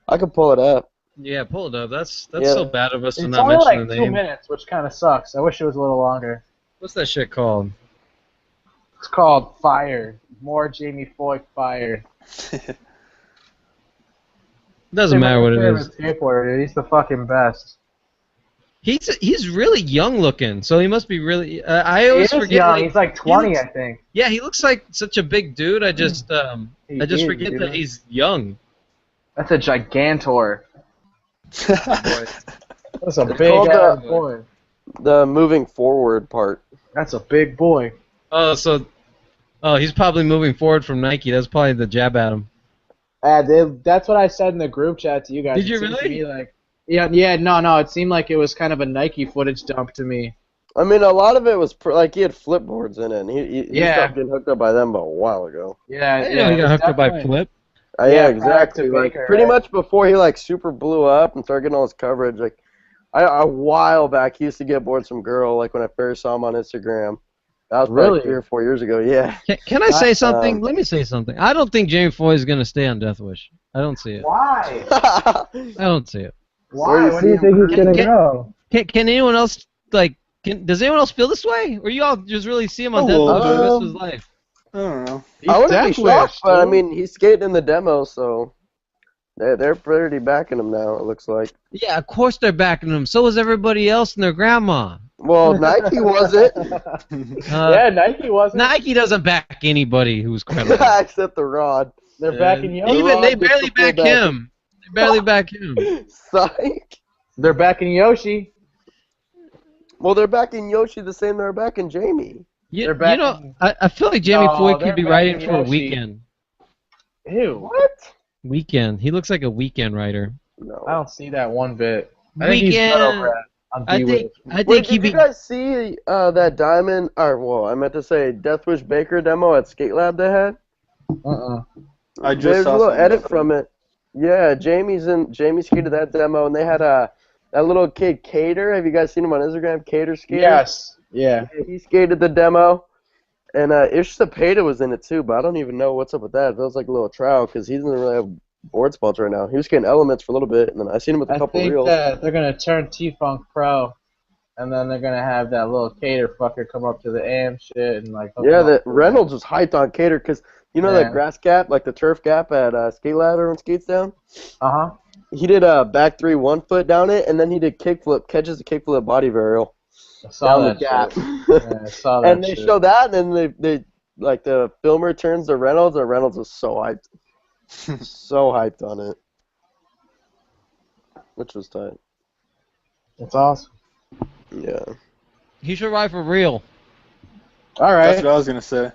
I can pull it up. Yeah, pull it up. That's Yeah. so bad of us to It's not only mention like the 2 name. minutes, which kind of sucks. I wish it was a little longer. What's that shit called? It's called Fire. More Jamie Foy Fire. Doesn't matter what it is. Skateboarder, dude. He's the fucking best. He's really young looking, so he must be really. I He always is forget. young. Like, He's like 20, looks- I think. yeah, he looks like such a big dude. I just He I just is, forget dude. that he's young. That's a gigantor. That's a It's big called, ass boy. The moving forward part. That's a big boy. Oh, he's probably moving forward from Nike. That's probably the jab at him. That's what I said in the group chat to you guys. Did you It seemed to really? me like, yeah, no. It seemed like it was kind of a Nike footage dump to me. I mean, a lot of it was like he had flipboards in it. And he Yeah. stopped getting hooked up by them a while ago. Yeah, I didn't know he got hooked up by Flip. Yeah, Yeah, exactly. prior to Like, Baker, pretty right? much before he like super blew up and started getting all his coverage. Like, a while back, he used to get boards from Girl. Like when I first saw him on Instagram. That was probably Really? 3 or 4 years ago. Yeah. Can I say something? um, Let me say something. I don't think Jamie Foy is gonna stay on Death Wish. I don't see it. Why? I don't see it. Why? do What do you you think he's gonna Can- go? Can anyone else does anyone else feel this way, or you all just really see him on A Death little Wish for the rest of bit. his life? I don't know. I wouldn't be Death shocked, Wish, but I dude. mean, he's skating in the demo, so they're pretty backing him now. It looks like. Yeah, of course they're backing him. So was everybody else and their grandma. Well, Nike wasn't, Yeah, Nike wasn't. Nike doesn't back anybody who's credible. except the Rod. They're backing Yoshi. Even they Rod gets barely the full back back. him. They barely back him. Psych. They're backing Yoshi. Well, they're backing Yoshi the same they're backing Jamie. You They're know, backing- I feel like Jamie No, Foy they're could be writing backing for a Yoshi. weekend. Ew. What? Weekend. He looks like a weekend writer. No. I don't see that one bit. I think he's cut Weekend. over on I D-Wish. think Wait, he'd did be. you guys see that Diamond, or well, I meant to say Death Wish Baker demo at Skate Lab they had? I just There's a saw little something edit about from it. Yeah, Jamie skated that demo, and they had that little kid Cater. Have you guys seen him on Instagram? Cater skater. Yes. Yeah. Yeah, he skated the demo, and Ish Cepeda was in it too, but I don't even know what's up with that. It feels like a little trial because he doesn't really have board spots right now. He was skating Elements for a little bit, and then I seen him with a I couple think reels. that they're gonna turn T-Funk pro, and then they're gonna have that little Cater fucker come up to the AM shit and like. hook Yeah, him that up. Reynolds was hyped on Cater because you know Yeah. that grass gap, like the turf gap at Skate Lab everyone skates down? Uh-huh. He did a back 3 1 foot down it, and then he did kickflip, catches the kickflip body varial I saw down that the gap. shit. Yeah, I saw that And they shit. show that, and then they like the filmer turns to Reynolds, and Reynolds was so hyped, so hyped on it, which was tight. It's awesome. Yeah. He should ride for real. All That's right, what I was gonna say.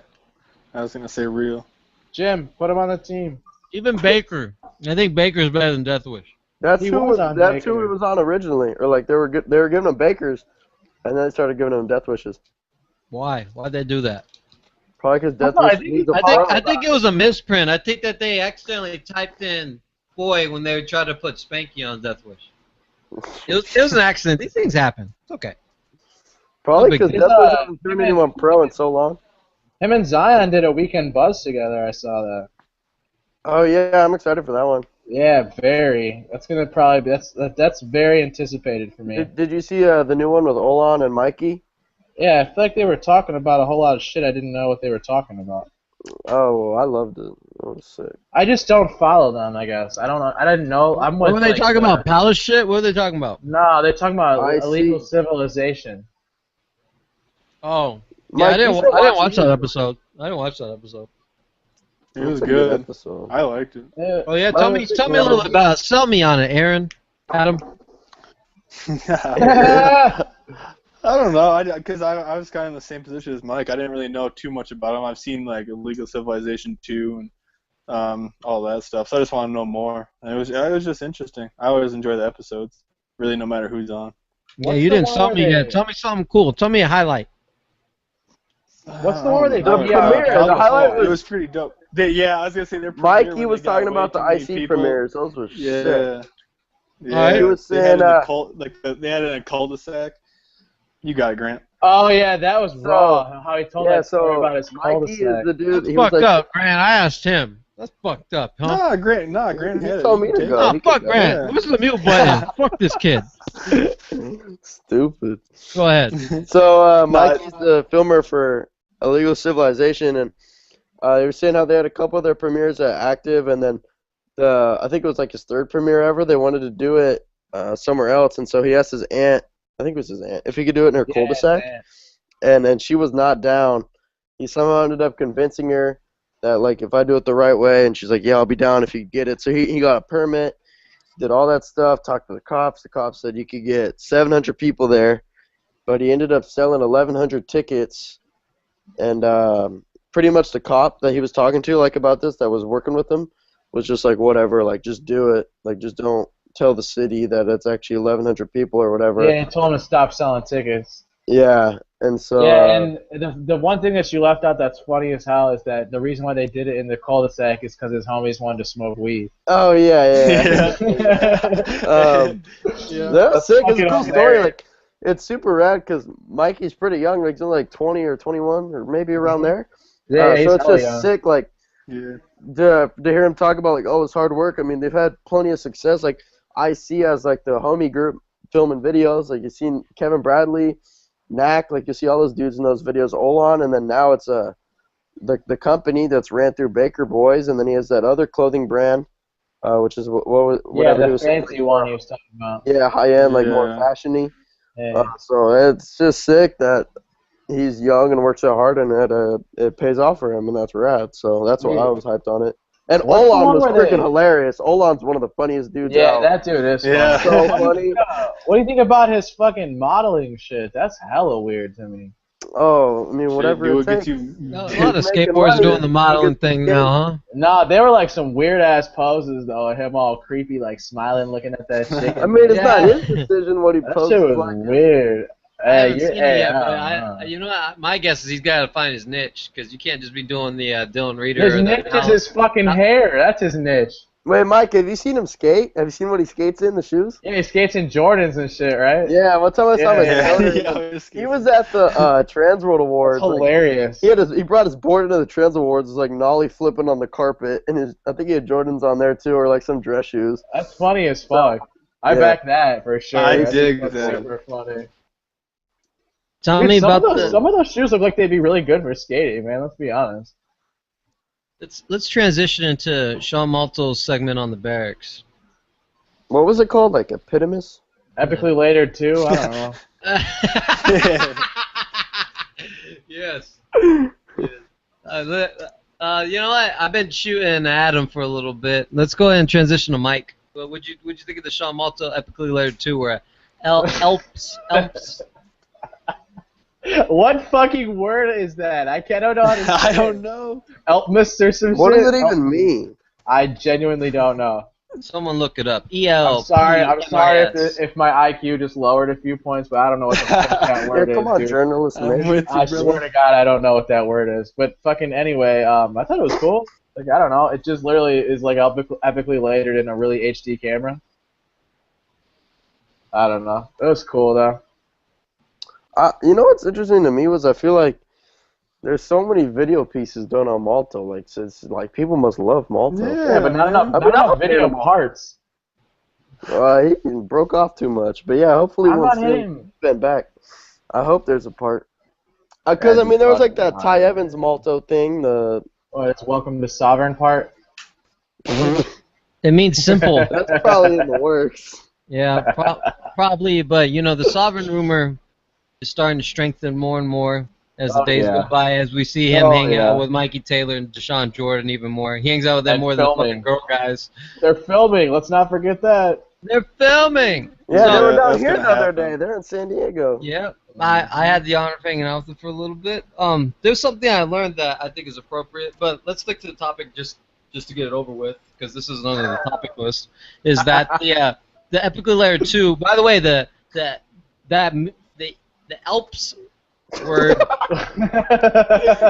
I was gonna say real. Jim, put him on the team. Even Baker. I think Baker's better than Death Wish. That's He who was was on that's who Baker. he was on originally, or like they were giving him Bakers, and then they started giving him Death Wishes. Why? Why'd they do that? Probably because Death No, I Wish think- needs a I pro. I think it was a misprint. I think that they accidentally typed in boy when they tried to put Spanky on Death Wish. It was an accident. These things happen. It's okay. Probably big because deal. Death Wish hasn't turned anyone pro in so long. Him and Zion did a weekend buzz together. I saw that. Oh yeah, I'm excited for that one. Yeah, very. That's gonna probably be that's very anticipated for me. Did you see the new one with Olan and Mikey? Yeah, I feel like they were talking about a whole lot of shit I didn't know what they were talking about. Oh, I loved it. It was sick. I just don't follow them, I guess. I don't know. I didn't know. I'm What with, were they like, talking about? Palace shit? What were they talking about? No, they're talking about I illegal see. civilization. Oh. Yeah, Mike, I didn't you should watch that it. episode. I didn't watch that episode. It was It's a good. episode. I liked it. Yeah. Oh yeah, tell me a little about it. Sell me on it, Aaron. Adam. I don't know, because I was kind of in the same position as Mike. I didn't really know too much about him. I've seen like Illegal Civilization 2 and all that stuff. So I just want to know more. And it was just interesting. I always enjoy the episodes, really, no matter who's on. Yeah, you didn't sell me yet. Tell me something cool. Tell me a highlight. What's the one where they The did premiere, the highlight was- It was pretty dope. Yeah, I was gonna say their premiere Mikey when was they got talking way about the too many IC people. premieres. Those were sick. Yeah. Yeah. Alright. He was They had saying, it in a they had it in a cul-de-sac. You got it, Grant. Oh yeah, that was raw. How he told that story about his Mikey cul-de-sac. is the dude. That's He was fucked like, up, Grant. I asked him. That's fucked up, huh? Nah, Grant He had it. told You me can to take go. it. Oh, he fuck could go. Grant. Yeah. Where's the mute button? Fuck this kid. Stupid. Go ahead. So Mikey's the filmer for Illegal Civilization, and they were saying how they had a couple of their premieres at Active, and then I think it was like his third premiere ever. They wanted to do it somewhere else, and so he asked his aunt, I think it was his aunt, if he could do it in her cul-de-sac, and then she was not down. He somehow ended up convincing her that like if I do it the right way, and she's like, yeah, I'll be down if you get it. So he got a permit, did all that stuff, talked to the cops. The cops said you could get 700 people there, but he ended up selling 1,100 tickets, and pretty much the cop that he was talking to like about this that was working with him was just like, whatever, like just do it, like just don't tell the city that it's actually 1,100 people or whatever. Yeah, he told him to stop selling tickets. Yeah, and so Yeah, and the one thing that you left out that's funny as hell is that the reason why they did it in the cul-de-sac is because his homies wanted to smoke weed. oh yeah. Yeah. That's sick. It's a fucking cool story. hilarious. Like, it's super rad because Mikey's pretty young. Like, he's only like 20 or 21 or maybe around there. Yeah, he's so it's hella just young. sick. Like, Yeah. to hear him talk about like, oh, it's hard work. I mean, they've had plenty of success. Like, IC as like the homie group filming videos. Like, you've seen Kevin Bradley, Knack. Like, you see all those dudes in those videos. Olan, and then now it's the company that's ran through Baker Boys, and then he has that other clothing brand, which is whatever he the was saying fancy one he was talking about. Yeah, high end, like more Yeah. fashiony. Yeah. So it's just sick that he's young and works so hard, and it pays off for him, and that's rad. So that's why I was hyped on it. And What's the Olan one was where freaking they- hilarious. Olan's one of the funniest dudes Yeah, out. that dude is Yeah. funny. So funny. What do you think about his fucking modeling shit? That's hella weird to me. Oh, I mean, whatever Shit, it would get takes. you. A lot of Making skateboarders money. doing the modeling thing now, huh? Nah, they were like some weird ass poses though. Him all creepy, like smiling, looking at that shit. I mean, it's Yeah. not his decision what he That posts. shit was like, weird. I haven't you're- seen it yet, I but don't know. you know, my guess is he's got to find his niche because you can't just be doing the Dylan Reader. His or the niche is Alex- his fucking hair. That's his niche. Wait, Mike, have you seen him skate? Have you seen what he skates in, the shoes? Yeah, he skates in Jordans and shit, right? Yeah, one time I saw him Yeah. at he was at the Trans World Awards. That's hilarious. He brought his board into the Trans Awards. It was like nollie flipping on the carpet, and I think he had Jordans on there too, or like some dress shoes. That's funny as fuck. I Yeah. back that for sure. I That's dig that's that. super funny. Tell Dude, me some about of those, some of those shoes look like they'd be really good for skating, man. Let's be honest. Let's transition into Sean Malto's segment on the Berrics. What was it called? Like Epitomis? Epically later too. I don't know. Yes. You know what? I've been shooting at him for a little bit. Let's go ahead and transition to Mike. What'd you think of the Sean Malto Epically later 2 where Elps? What fucking word is that? I don't know how to say I don't know. Elpmus or some What shit? does it even mean? I genuinely don't know. Someone look it up. I'm sorry if my IQ just lowered a few points, but I don't know what the fuck that word Yeah, is, come on, dude. journalist, I'm man. with you, I brother. swear to God, I don't know what that word is. But fucking anyway, I thought it was cool. Like, I don't know. It just literally is like epically layered in a really HD camera. I don't know. It was cool, though. You know what's interesting to me was I feel like there's so many video pieces done on Malto. Like, so it's like people must love Malto. Yeah, but not enough video parts. He broke off too much, but yeah, hopefully I'm once not hitting. bent back, I hope there's a part. Because I mean, there was like that Ty Evans Malto thing. Oh, it's welcome to Sovereign part. It means simple. That's probably in the works. Yeah, probably. But you know, the Sovereign rumor is starting to strengthen more and more as the days go by. As we see him hang out with Mikey Taylor and Deshaun Jordan even more. He hangs out with them more than the fucking girl guys. They're filming. Let's not forget that. They're filming. Yeah, So, they were down here gonna the other happen. day. They're in San Diego. Yeah, I had the honor of hanging out with them for a little bit. There's something I learned that I think is appropriate, but let's stick to the topic just to get it over with, because this is on the topic list. Is that the Epically Layer 2? By the way, the Alps word.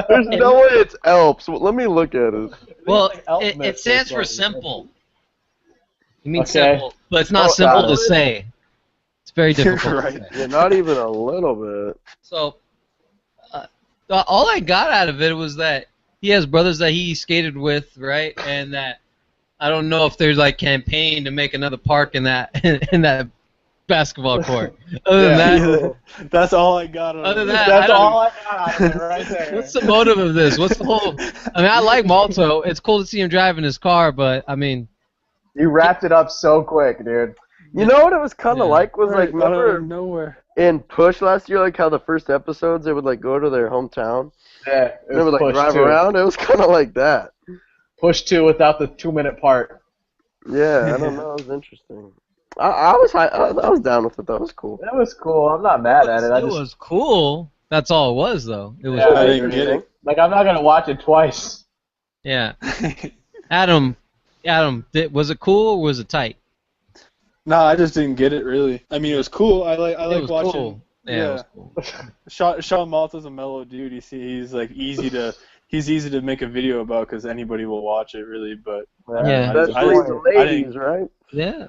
There's no way it's Alps. Well, let me look at it. Well, Elpmus it stands is for what- simple. It means Okay. simple, but it's not Oh, simple got to it. say. It's very difficult. You're to right. say. Yeah, not even a little bit. So, all I got out of it was that he has brothers that he skated with, right? And that I don't know if there's like campaign to make another park in that basketball court. Other than that, That's all I got. On Other it. than that, That's I don't- all I got out of it right there. what's the motive of this? What's the whole? I mean, I like Malto. It's cool to see him driving his car, but I mean, You wrapped it up so quick, dude. You know what it was kind of Yeah. like? Was like, Right, out of remember nowhere. in Push last year, like how the first episodes, they would like go to their hometown? Yeah, it They would was like push drive 2. around? It was kind of like that. Push 2 without the 2-minute part. Yeah, I don't know. It was interesting. I was down with it. That was cool. That was cool. I'm not mad at it. it was cool. That's all it was, though. It was Yeah, I didn't get it. Like, I'm not gonna watch it twice. yeah. Adam, was it cool or was it tight? No, I just didn't get it really. I mean, it was cool. I like It was watching. cool. Yeah, it was cool. Sean Malto's a mellow dude. He's like easy to make a video about because anybody will watch it really. But Yeah. That's I like didn't- the I ladies, didn't- right? Yeah.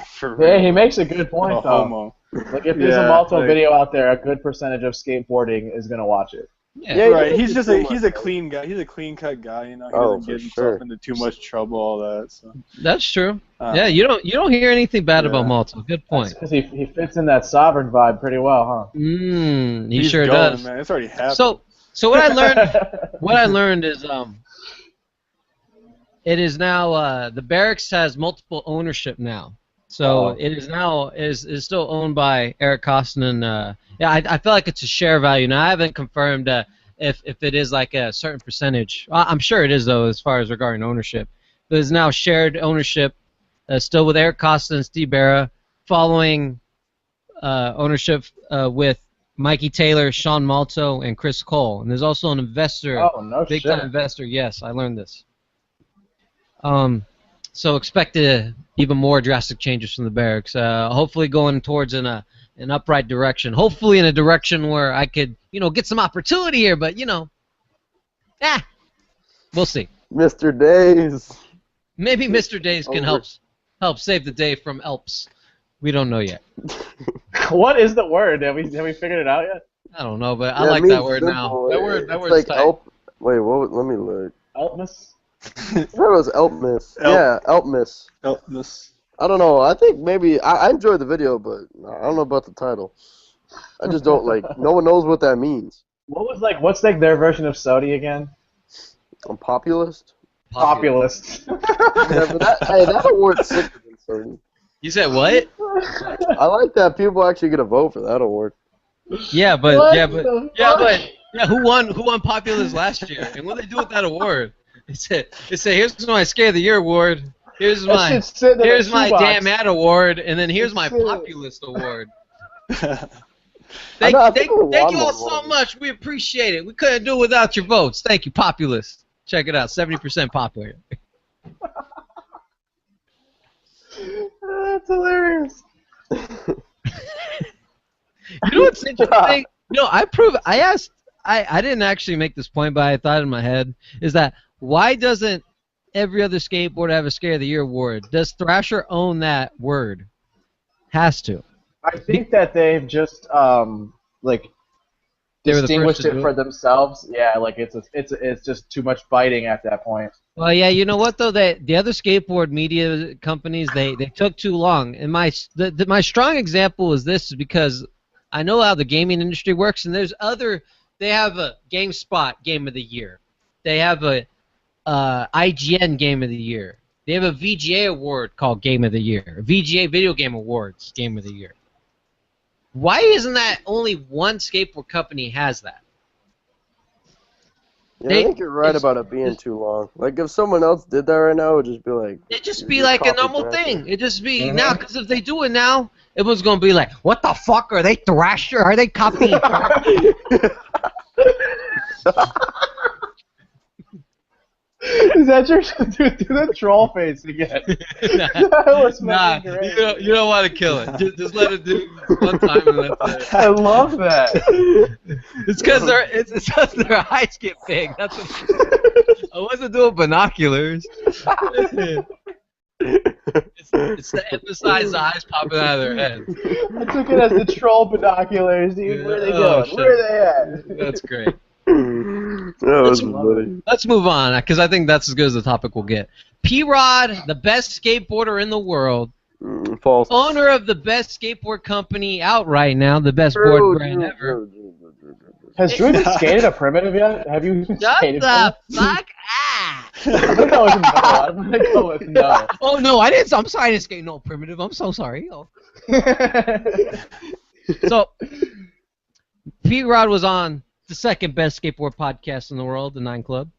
for Yeah, real, he makes a good point, a though. homo. Like, if there's a Yeah, Malto like- video out there, a good percentage of skateboarding is gonna watch it. Yeah. Yeah, Right, he he's doesn't just do he's much, a clean guy. He's a clean cut guy, you know. He Oh, doesn't for get sure. himself into too much trouble, all that. So. That's true. Uh, Yeah, you don't hear anything bad about Yeah. Malto. Good point. Because he fits in that Sovereign vibe pretty well, huh? He he's sure going, does. Man. It's already happened. So what I learned is it is now the Berrics has multiple ownership now. So it is now is still owned by Eric Costin and I feel like it's a share value. Now I haven't confirmed if it is like a certain percentage. I'm sure it is though as far as regarding ownership. But it's now shared ownership still with Eric Costin and Steve Barra, following ownership with Mikey Taylor, Sean Malto, and Chris Cole. And there's also an investor, Oh, no big shit. time investor. Yes, I learned this. So expect even more drastic changes from the Berrics. Hopefully going towards an upright direction. Hopefully in a direction where I could, get some opportunity here. But we'll see. Mr. Days. Maybe Mr. Days can help save the day from Elps. We don't know yet. What is the word? Have we figured it out yet? I don't know, but I Yeah, it like means that word now. simple. That word's It's like tight. Wait, let me look. Elpmus? I thought it was Elpmis. Yeah, Elpmis. This. I don't know. I think maybe I enjoyed the video, but I don't know about the title. I just don't no one knows what that means. What's like their version of Sodi again? I'm populist. Populist. Yeah, but that award's sicker than certain. You said what? I like that people actually get a vote for that award. Yeah, but What yeah, the but fuck? yeah, who won Populous last year? And what did they do with that award? They said here's my Scare of the Year award. Here's That shit's sitting in a my shoebox. Damn Ad award, and then here's It's my sitting- Populist award. I Thank think we you won all one so more. much. We appreciate it. We couldn't do it without your votes. Thank you, Populist. Check it out, 70% popular. That's hilarious. You know what's interesting? I didn't actually make this point, but I thought in my head, is that why doesn't every other skateboarder have a Scare of the Year award? Does Thrasher own that word? Has to. I think that they've just like They were the first distinguished to it do for it? themselves. Yeah, like it's just too much biting at that point. Well, yeah, you know what though? The other skateboard media companies they took too long. And my strong example is this, is because I know how the gaming industry works, and they have a GameSpot Game of the Year, they have a IGN Game of the Year, they have a VGA award called Game of the Year, VGA Video Game Awards Game of the Year. Why isn't that only one skateboard company has that? Yeah, I think you're right about it being too long. Like, if someone else did that right now, it would just be like... It'd just be you're like a copy normal Thrasher. thing. It'd just be Mhm. now, because if they do it now, everyone's gonna be like, "What the fuck are they Thrasher? Are they copying?" Is that your dude? Do the troll face again. That was Nah, fucking great. you don't want to kill it. Just let it do one time and that's it. I love that. It's because their eyes get big. That's what, I wasn't doing binoculars. It's to emphasize the eyes popping out of their head. I took it as the troll binoculars, dude. Where are they Oh, going? shit. Where are they at? That's great. That was funny. Let's move on, because I think that's as good as the topic we'll get. P-Rod, the best skateboarder in the world, False. owner of the best skateboard company out right now, the best board brand ever. Has Drew even skated a primitive yet? Have you even Shut skated the one? fuck up! I'm gonna go with no. I'm gonna go with no. Oh no, I didn't. I'm sorry, I didn't skate no primitive. I'm so sorry. Oh. So, P-Rod was on the second best skateboard podcast in the world, the 9 Club.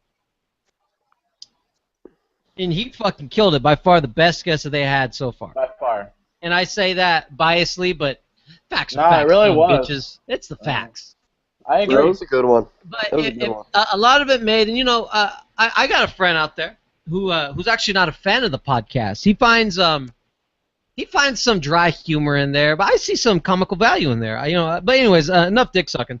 And he fucking killed it. By far the best guest that they had so far. By far. And I say that biasedly, but facts are Nah, facts. it really son, was. Bitches. It's the facts. I That agree. was a good one. But That was a good one. a lot of it made, and you know, I got a friend out there who's actually not a fan of the podcast. He finds some dry humor in there, but I see some comical value in there. But anyways, enough dick sucking.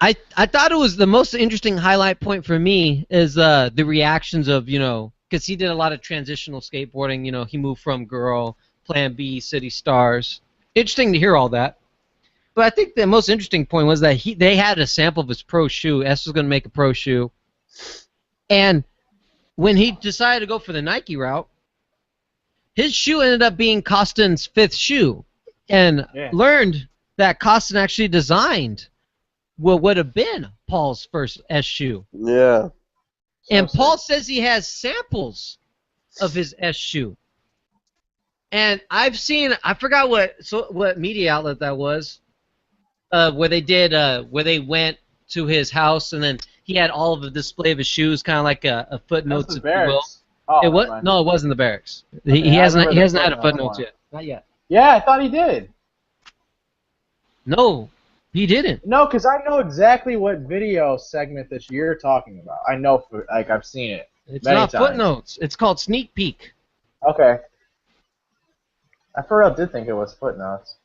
I thought it was the most interesting highlight point for me is the reactions of, because he did a lot of transitional skateboarding. He moved from Girl, Plan B, City Stars. Interesting to hear all that. But I think the most interesting point was that they had a sample of his pro shoe. S was going to make a pro shoe. And when he decided to go for the Nike route, his shoe ended up being Costin's 5th shoe. And learned that Costin actually designed what would have been Paul's first S shoe. Yeah. And Paul says he has samples of his S shoe. And I've seen, I forgot what media outlet that was, where they went to his house and then he had all of the display of his shoes, kind of like a footnotes, if you will. Oh, It was no, it wasn't the Berrics. He hasn't had a footnotes yet, not yet. Yeah, I thought he did. No, he didn't. No, because I know exactly what video segment that you're talking about. I know, I've seen it. It's many not times. footnotes. It's called Sneak Peek. Okay. I for real did think it was footnotes.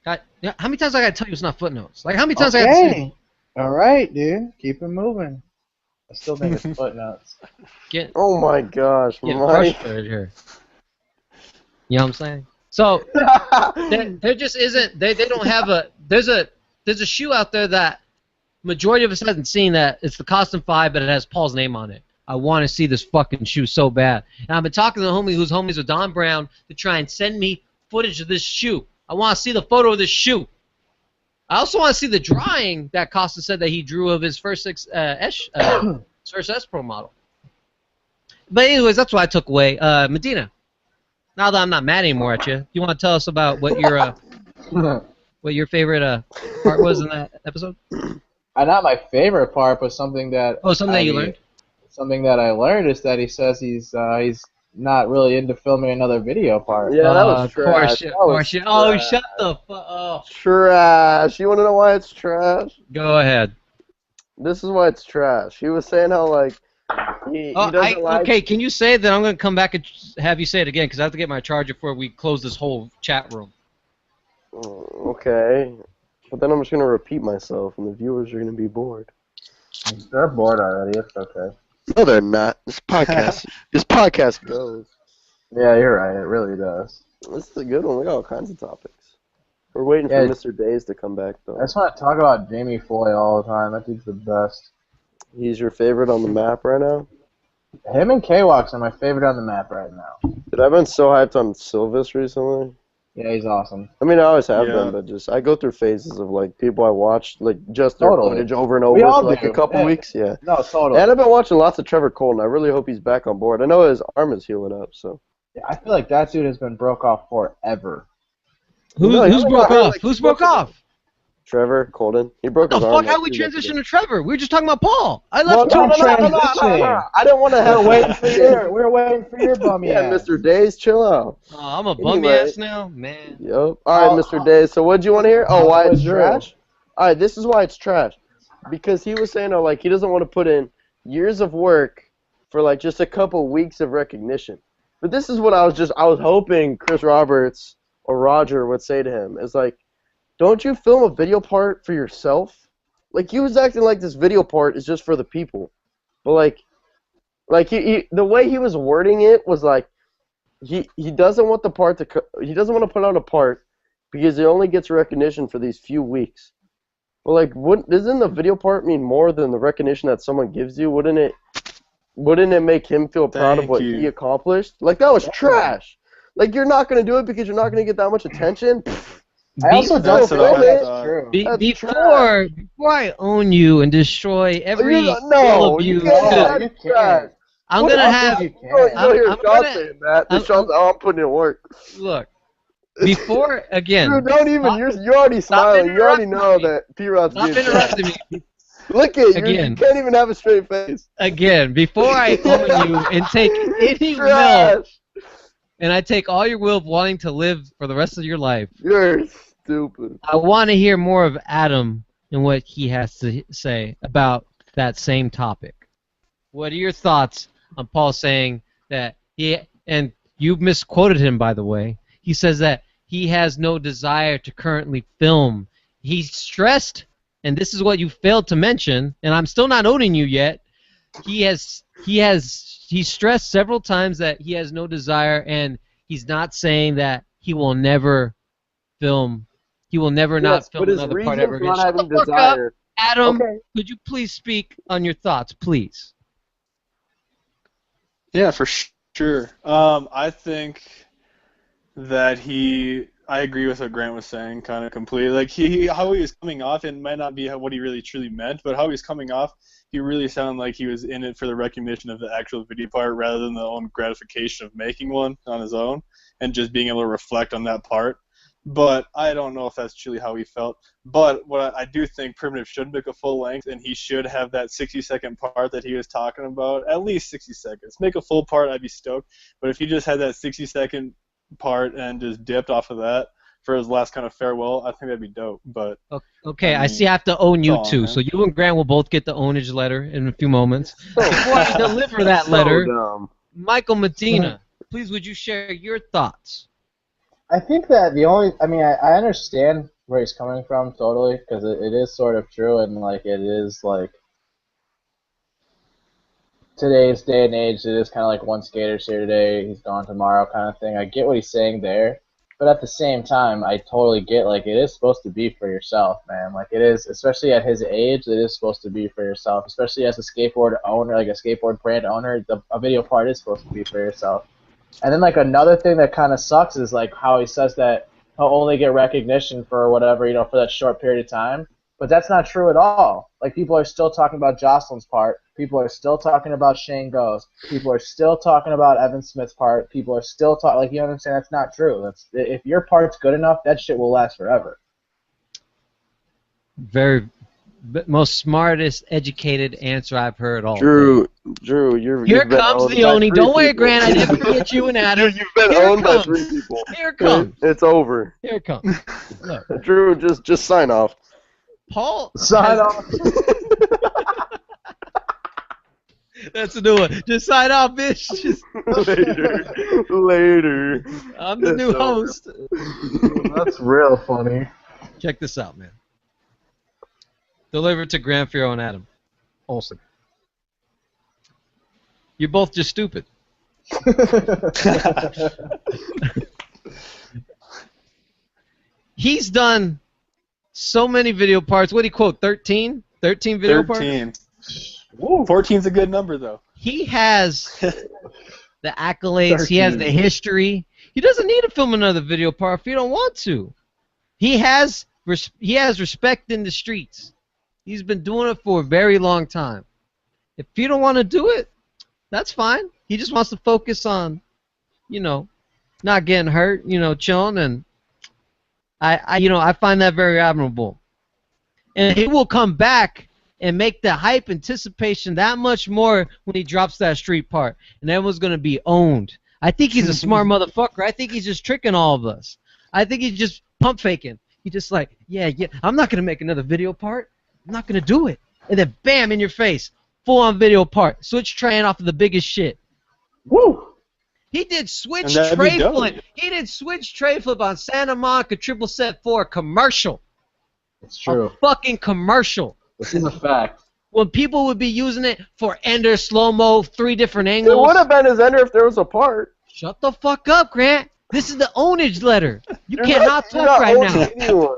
How many times I gotta tell you it's not footnotes? Like how many times I gotta say? All right, dude. Keep it moving. I still think it's footnotes. Oh my gosh, Get Mike. frustrated here. You know what I'm saying? So there just isn't. They don't have a. There's a shoe out there that majority of us hasn't seen, that it's the Costin 5, but it has Paul's name on it. I want to see this fucking shoe so bad. And I've been talking to the homie who's homies with Don Brown to try and send me footage of this shoe. I want to see the photo of this shoe. I also want to see the drawing that Costin said that he drew of his first S Pro model. But anyways, that's what I took away. Medina, Now that I'm not mad anymore at you, you want to tell us about what your favorite part was in that episode? Not my favorite part, but something that Oh, something that you learned. Something that I learned is that he says he's not really into filming another video part. Yeah, that was Of trash. course. Oh, shut the fuck. Oh. Trash. You want to know why it's trash? Go ahead. This is why it's trash. He was saying how like he doesn't like. Okay, can you say that? I'm gonna come back and have you say it again because I have to get my charger before we close this whole chat room. Okay, but then I'm just gonna repeat myself, and the viewers are gonna be bored. They're bored already. It's okay. No, they're not. This podcast goes. Yeah, you're right. It really does. This is a good one. We got all kinds of topics. We're waiting for Mr. Days to come back, though. I just want to talk about Jamie Fillet all the time. That dude's the best. He's your favorite on the map right now? Him and K-Walks are my favorite on the map right now. Dude, I've been so hyped on Sylvis recently. Yeah, he's awesome. I mean, I always have been, but just I go through phases of like people I watch, like just their footage over and over for like a couple weeks. Yeah. No, totally. And I've been watching lots of Trevor Colton. I really hope he's back on board. I know his arm is healing up, so. Yeah, I feel like that dude has been broke off forever. Who's broke off? Who's broke off? Trevor Colton. He broke his arm. The fuck? How we transition to Trevor? We were just talking about Paul. I left. No, I didn't want to have. We're waiting for your bummy ass. Yeah, Mr. Days, chill out. Oh, I'm a bummy ass now, man. Yep. All right, Mr. Days. So what'd you want to hear? Oh, why it's trash? All right, this is why it's trash. Because he was saying, like, he doesn't want to put in years of work for like just a couple weeks of recognition. But this is what I was hoping Chris Roberts or Roger would say to him. Is like, don't you film a video part for yourself? Like, he was acting like this video part is just for the people. But, like he the way he was wording it was like, he doesn't want the part to, he doesn't want to put out a part because it only gets recognition for these few weeks. But, like, doesn't the video part mean more than the recognition that someone gives you? Wouldn't it make him feel proud of what he accomplished? Like, that was trash. Like, you're not going to do it because you're not going to get that much attention? I also don't feel that's true. Before I own you and destroy every skill of you, I'm gonna have. I'm putting in work. Look, before again. Dude, don't even. You're already smiling. You already know that P-Rod's being interrupting me. Look at you. You can't even have a straight face. Again, before I own you and take any will, and I take all your will of wanting to live for the rest of your life. You're stupid. I want to hear more of Adam and what he has to say about that same topic. What are your thoughts on Paul saying that and you misquoted him, by the way. He says that he has no desire to currently film. He's stressed, and this is what you failed to mention, and I'm still not owning you yet. He's stressed several times that he has no desire, and he's not saying that he will never film. He will never not film another part ever again. Shut the fuck up, Adam. Okay. Could you please speak on your thoughts, please? Yeah, for sure. I think that I agree with what Grant was saying, kind of completely. Like how he was coming off, it might not be what he really truly meant, but how he was coming off, he really sounded like he was in it for the recognition of the actual video part rather than the own gratification of making one on his own and just being able to reflect on that part. But I don't know if that's truly how he felt. But what I do think Primitive should make a full length, and he should have that 60-second part that he was talking about, at least 60 seconds. Make a full part, I'd be stoked. But if he just had that 60-second part and just dipped off of that for his last kind of farewell, I think that'd be dope. But okay, I see I have to own you too. Man. So you and Grant will both get the ownage letter in a few moments. Before I deliver that letter, Michael Medina, please would you share your thoughts? I think that I understand where he's coming from totally, because it is sort of true, and like it is like today's day and age, it is kind of like one skater's here today, he's gone tomorrow kind of thing. I get what he's saying there, but at the same time, I totally get like it is supposed to be for yourself, man. Like it is, especially at his age, it is supposed to be for yourself, especially as a skateboard owner, like a skateboard brand owner, a video part is supposed to be for yourself. And then, like, another thing that kind of sucks is, like, how he says that he'll only get recognition for whatever, for that short period of time. But that's not true at all. Like, people are still talking about Jocelyn's part People are still talking about Shane Goes. People are still talking about Evan Smith's part. People are still talking, like, you know what I'm saying? That's not true. If your part's good enough, that shit will last forever. Very most smartest, educated answer I've heard all day. Drew, Here comes the Oni. Don't worry, Grant. I didn't forget you and Adam. You've been Here owned by comes. 3 people. Here it comes. It's over. Here it comes. Look, Drew, just sign off. Paul. Sign off. That's a new one. Just sign off, bitch. Just, Later. I'm the new host. That's real funny. Check this out, man. Delivered to Grant Fierro and Adam Olsen. You're both just stupid. He's done so many video parts. What do you quote? 13? 13 video parts? 13. 14's a good number, though. He has the accolades. 13. He has the history. He doesn't need to film another video part if he don't want to. He has respect in the streets. He's been doing it for a very long time. If you don't want to do it, that's fine. He just wants to focus on, not getting hurt, chilling, and I find that very admirable. And he will come back and make the hype anticipation that much more when he drops that street part, and everyone's gonna be owned. I think he's a smart motherfucker. I think he's just tricking all of us. I think he's just pump faking. He's just like, yeah, I'm not gonna make another video part. I'm not going to do it. And then, bam, in your face. Full-on video part. Switch train off of the biggest shit. Woo! He did switch tray flip. He did switch tray flip on Santa Monica triple set 4 commercial. It's true. A fucking commercial. This is a fact. When people would be using it for ender, slow-mo, 3 different angles. It would have been his ender if there was a part. Shut the fuck up, Grant. This is the ownage letter. You cannot talk right now.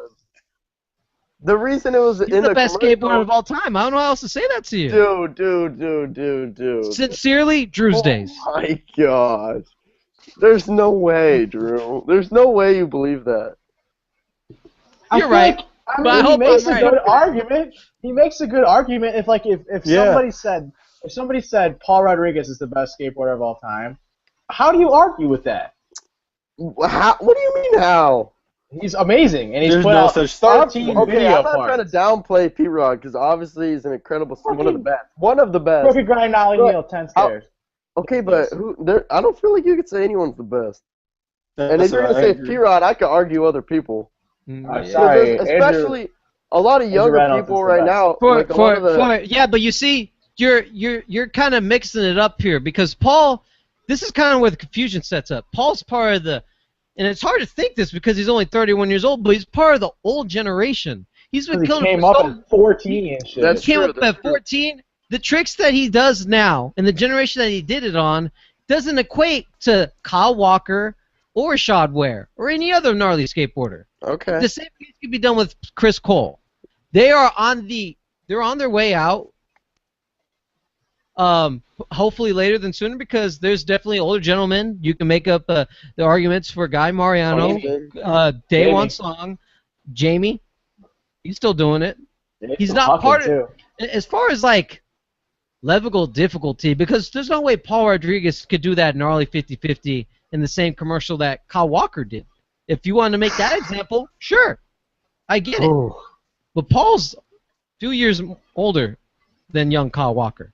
The reason it was He's in the best commercial, skateboarder of all time. I don't know how else to say that to you. Dude. Sincerely, Drew's days. Oh my God. There's no way, Drew. There's no way you believe that. You're right. He makes a good argument. He makes a good argument if somebody said Paul Rodriguez is the best skateboarder of all time. How do you argue with that? How? What do you mean how? He's amazing, and he's There's put no out such 13 Okay, video I'm not parts. trying to downplay P-Rod because obviously he's an incredible, one of the best. One of the best. Crooked grind, nollie, heel, 10 stairs. Okay, but I don't feel like you could say anyone's the best. And if That's you're right, gonna say I agree. P-Rod, I could argue other people. Sorry, Especially a lot of younger Reynolds people is the right best. now. Yeah, but you see, you're kind of mixing it up here because Paul, this is kind of where the confusion sets up. Paul's part of the, and it's hard to think this because he's only 31 years old, but he's part of the old generation. He's been killing came for up so at 14 and shit. That's He came true, up that's at true. 14. The tricks that he does now and the generation that he did it on doesn't equate to Kyle Walker or Shad Ware or any other gnarly skateboarder. Okay. The same thing can be done with Chris Cole. They're on their way out. Hopefully later than sooner because there's definitely older gentlemen. You can make up the arguments for Guy Mariano, Day One Song, Jamie. He's still doing it. He's not part of it. As far as like level difficulty, because there's no way Paul Rodriguez could do that gnarly 50-50 in the same commercial that Kyle Walker did. If you want to make that example, sure. I get it. Ooh. But Paul's a few years older than young Kyle Walker.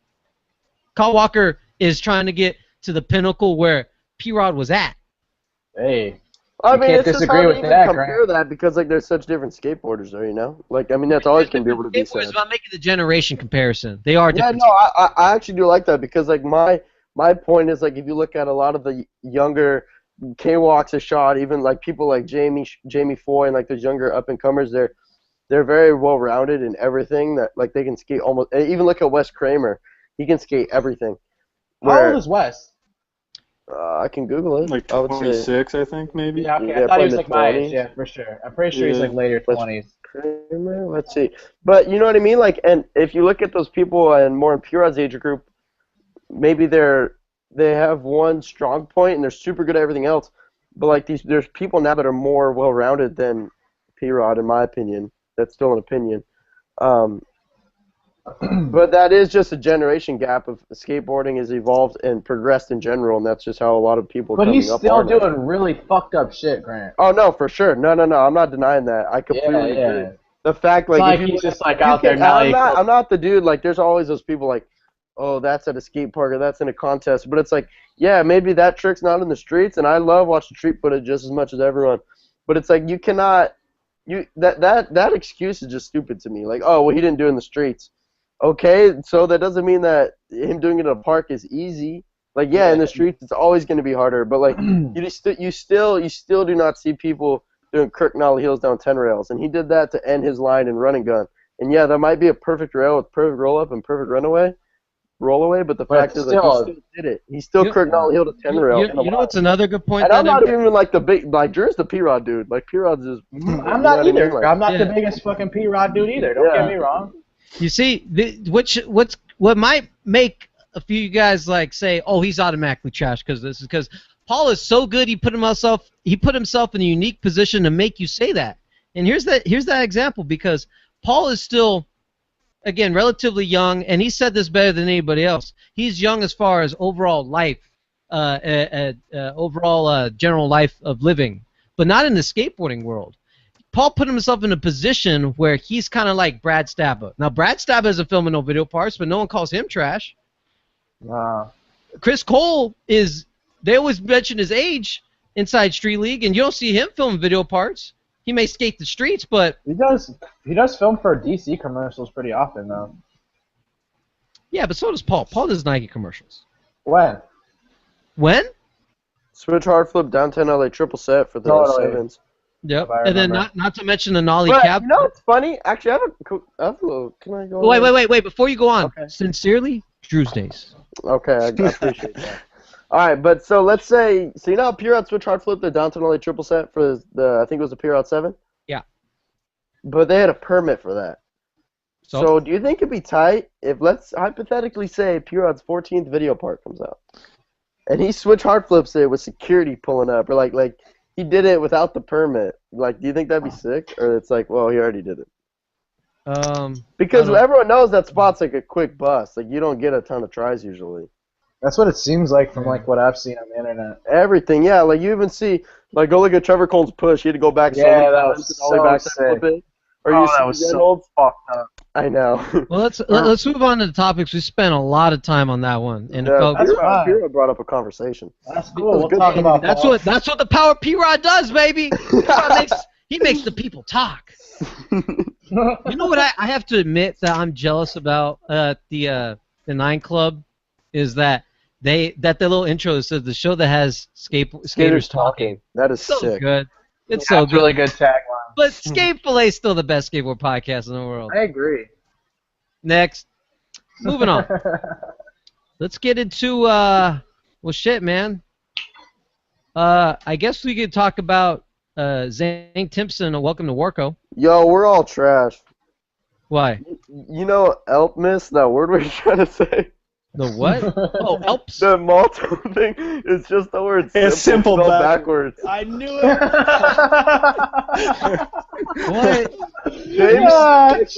Kyle Walker is trying to get to the pinnacle where P-Rod was at. Hey. I mean, can't it's just disagree hard with to even that, compare that because like there's such different skateboarders there, you know. Like I mean, that's always gonna be able to be said. About making the generation comparison, they are Yeah, different. no, I actually do like that because like my point is like if you look at a lot of the younger K-Walks, a shot, even like people like Jamie Foy and like those younger up and comers, they're very well rounded in everything that like they can skate almost. And even look at Wes Kramer, he can skate everything. How old is Wes? I can Google it. Like I would say 26, I think, maybe. Yeah, okay. Yeah, I thought he was probably like my mid-20s. age, yeah, for sure. I'm pretty sure he's like later 20s. Kramer, let's see. But you know what I mean? Like, and if you look at those people and more in P-Rod's age group, maybe they have one strong point and they're super good at everything else. But like there's people now that are more well-rounded than P-Rod, in my opinion. That's still an opinion. But that is just a generation gap of skateboarding has evolved and progressed in general, and that's just how a lot of people. But he's coming up still are now. doing really fucked up shit, Grant. Oh no, for sure. No. I'm not denying that. I completely agree. The fact, It's like, not if like you he's look- just like you out there can- now. I'm not the dude. Like, there's always those people like, oh, that's at a skate park or that's in a contest. But it's like, yeah, maybe that trick's not in the streets, and I love watching street footage just as much as everyone. But it's like you cannot, that excuse is just stupid to me. Like, oh, well, he didn't do it in the streets. Okay, so that doesn't mean that him doing it in a park is easy. Like, yeah, in the streets it's always going to be harder. But like, you still do not see people doing Kirk nollie heels down 10 rails, and he did that to end his line in Run and Gun. And yeah, that might be a perfect rail with perfect roll up and perfect roll away, but the fact is, like, he still did it. He still Kirk nollie heeled a 10 rail. You know what's another good point? And I'm not even like the big, like, Drew's the P-Rod dude. Like, P-Rod's just. I'm not either. Like, I'm not the biggest fucking P-Rod dude either. Don't get me wrong. You see, what might make a few guys like say, "Oh, he's automatically trash," because Paul is so good. He put himself in a unique position to make you say that. And here's that example, because Paul is still, again, relatively young, and he said this better than anybody else. He's young as far as overall life, general life of living, but not in the skateboarding world. Paul put himself in a position where he's kind of like Brad Stabba. Now, Brad Stabba isn't filming no video parts, but no one calls him trash. Chris Cole they always mention his age inside Street League, and you don't see him filming video parts. He may skate the streets, but... He does film for DC commercials pretty often, though. Yeah, but so does Paul. Paul does Nike commercials. When? Switch hard flip down 10 LA triple set for the sevens. Yep, and then not to mention the nollie cab. You know what's funny? Actually, I have a little. Can I go? Wait! Before you go on, okay. Sincerely, Drew's Days. Okay, I appreciate that. All right, but so let's say, so you know how P-Rod switch hard flip the downtown LA triple set for I think it was a P-Rod 7? Yeah. But they had a permit for that. So do you think it'd be tight if, let's hypothetically say, P-Rod's 14th video part comes out, and he switch hard flips it with security pulling up, or like he did it without the permit? Like, do you think that'd be sick, or it's like, well, he already did it? Because everyone knows that spot's like a quick bust. Like, you don't get a ton of tries usually. That's what it seems like from like what I've seen on the internet. Everything, yeah. Like, you even see, like, go look at Trevor Cole's push. He had to go back. Yeah, that was so sick. Or you that was so fucked up. I know. Well, let's move on to the topics. We spent a lot of time on that one, and P-Rod brought up a conversation. That's cool. We'll talk about that's what the power P-Rod does, baby. He makes the people talk. You know what? I have to admit that I'm jealous about the 9 Club is that their little intro says the show that has skaters talking. That is so sick. Good. It's so good. Really good tagline. But Skate Fillet is still the best skateboard podcast in the world. I agree. Next. Moving on. Let's get into, well, shit, man. I guess we could talk about Zane Timpson and Welcome to Warco. Yo, we're all trash. Why? You know Elpmas, that word we're trying to say? The what? Oh, Elps. The Malto thing is just the word simple backwards. I knew it. What?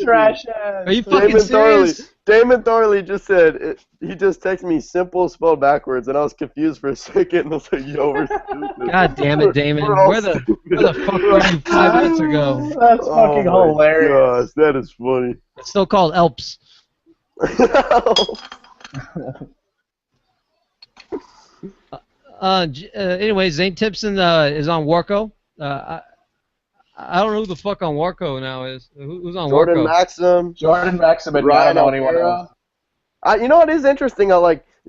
Trash ass. Are you fucking serious? Damon Thorley just said, he just texted me simple spelled backwards, and I was confused for a second, and I was like, yo, we're stupid. God damn it, Damon. Where the fuck were you 5 minutes ago? That's fucking hilarious. Gosh, that is funny. It's still called Elps. Anyway, Zane Timpson is on Warco. I don't know who the fuck on Warco now is. Who's on Jordan Warco? Jordan Maxim, and I don't know anyone else. You know what is interesting?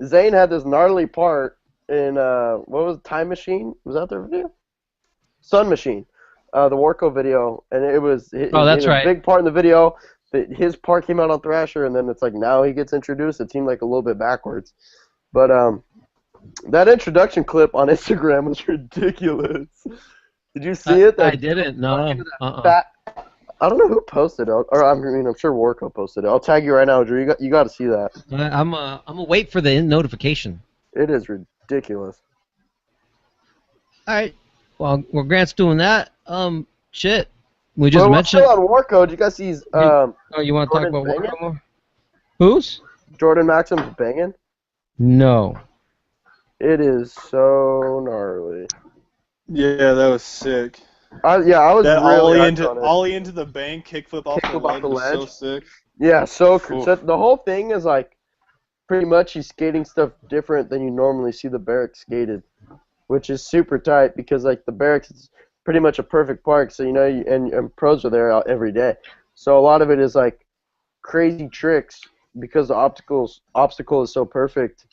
Zane had this gnarly part in what was it, Time Machine? Was that their video? Sun Machine, the Warco video, and it was. That's right. A big part in the video. His part came out on Thrasher, and then it's like now he gets introduced. It seemed like a little bit backwards, but that introduction clip on Instagram was ridiculous. Did you see it? I didn't. No. I don't know who posted it, I'm sure Warco posted it. I'll tag you right now, Drew. You got to see that. I'm gonna wait for the notification. It is ridiculous. All right. Well, Grant's doing that. Shit. We just mentioned. Still on Warco. Did you guys see? You want to talk about Jordan Warco more? Whose? Jordan Maxim's banging. No. It is so gnarly. Yeah, that was sick. I was That really hyped on it. ollie into the bank, kickflip off the Kickflip ledge off the was so ledge. sick. Yeah, so Oof. the whole thing is like pretty much he's skating stuff different than you normally see the Berrics skated, which is super tight because like the Berrics is pretty much a perfect park, so and pros are there out every day. So a lot of it is like crazy tricks because the obstacle is so perfect,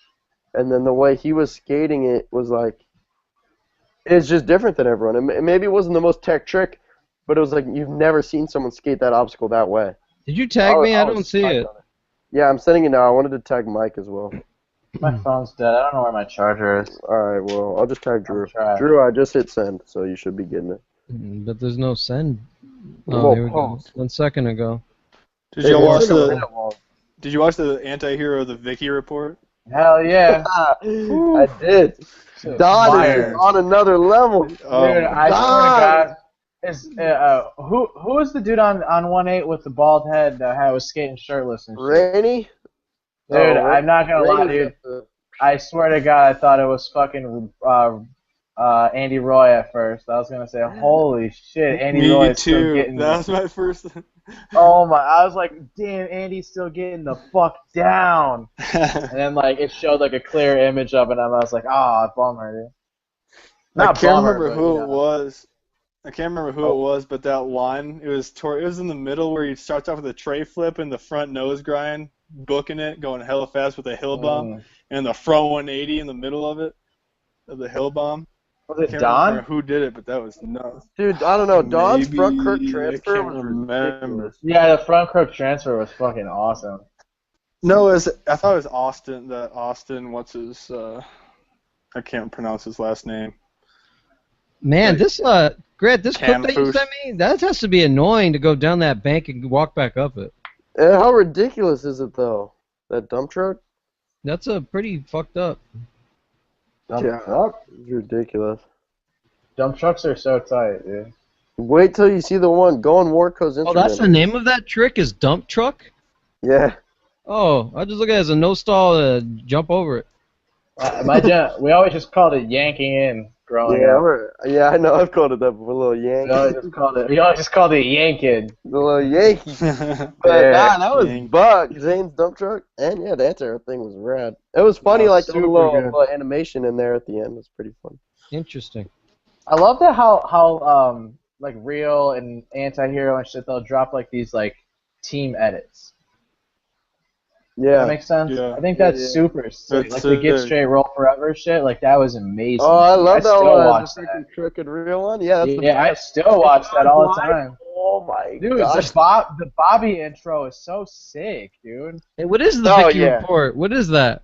and then the way he was skating it was like it's just different than everyone. And maybe it wasn't the most tech trick, but it was like you've never seen someone skate that obstacle that way. Did you tag me? I don't was see hyped it. on Yeah, I'm sending it now. I wanted to tag Mike as well. My phone's dead. I don't know where my charger is. Alright, well, I'll just tag Drew. Try. Drew, I just hit send, so you should be getting it. But there's no send. Well, Oh, here we go. pause. 1 second ago. Did you watch the Wall. Did you watch the anti-hero the Vicky report? Hell yeah. I did. Don Fire. is on another level. Oh, Dude, I swear to God. Who is the dude on 1-8 with the bald head that was skating shirtless and shit? Rainy? Dude, I'm not gonna lie, dude. I swear to God, I thought it was fucking Andy Roy at first. I was gonna say, holy shit, Andy Roy me is still too. getting. That was my first. Oh my! I was like, damn, Andy's still getting the fuck down. And then like it showed like a clear image of it, and I was like, ah, bummer, dude. I Not can't bummer, remember but, who you know. it was. I can't remember who it was, but that line, it was in the middle where he starts off with a tray flip and the front nose grind, booking it, going hella fast with a hill bomb, and the front 180 in the middle of it, of the hill bomb. Was I it can't Don? remember who did it, but that was nuts. Dude, I don't know. Don's front crook Maybe, transfer I can't was remember. ridiculous. Yeah, the front crook transfer was fucking awesome. No, I thought it was Austin. What's his? I can't pronounce his last name. Man, this Grant, this clip that you Camfus. sent me, that has to be annoying to go down that bank and walk back up it. How ridiculous is it, though? That dump truck? That's a pretty fucked up. Dump truck? It's ridiculous. Dump trucks are so tight, dude. Wait till you see the one. Go on Warco's Instagram. Oh, that's the name of that trick is dump truck? Yeah. Oh, I just look at it as a no stall jump over it. We always just called it yanking in growing up. Yeah, I know. I've called it that before. A little yank. We always just called it yanking. The little Yankee. But nah, that was Buck, Zane's dump truck. And yeah, the anti thing was rad. It was funny, like the little animation in there at the end was pretty fun. Interesting. I love that how like Real and Anti-Hero and shit, they'll drop like these like team edits. Yeah. That makes sense? Yeah. I think that's super sick. Like the Get Straight Roll Forever shit, like that was amazing. Oh, I love that still one. watch The that. freaking crooked real one. Yeah, that's Yeah, I still watch that all the time. Oh my Dude, gosh. the Bobby intro is so sick, dude. Hey, what is the Vicky report? What is that?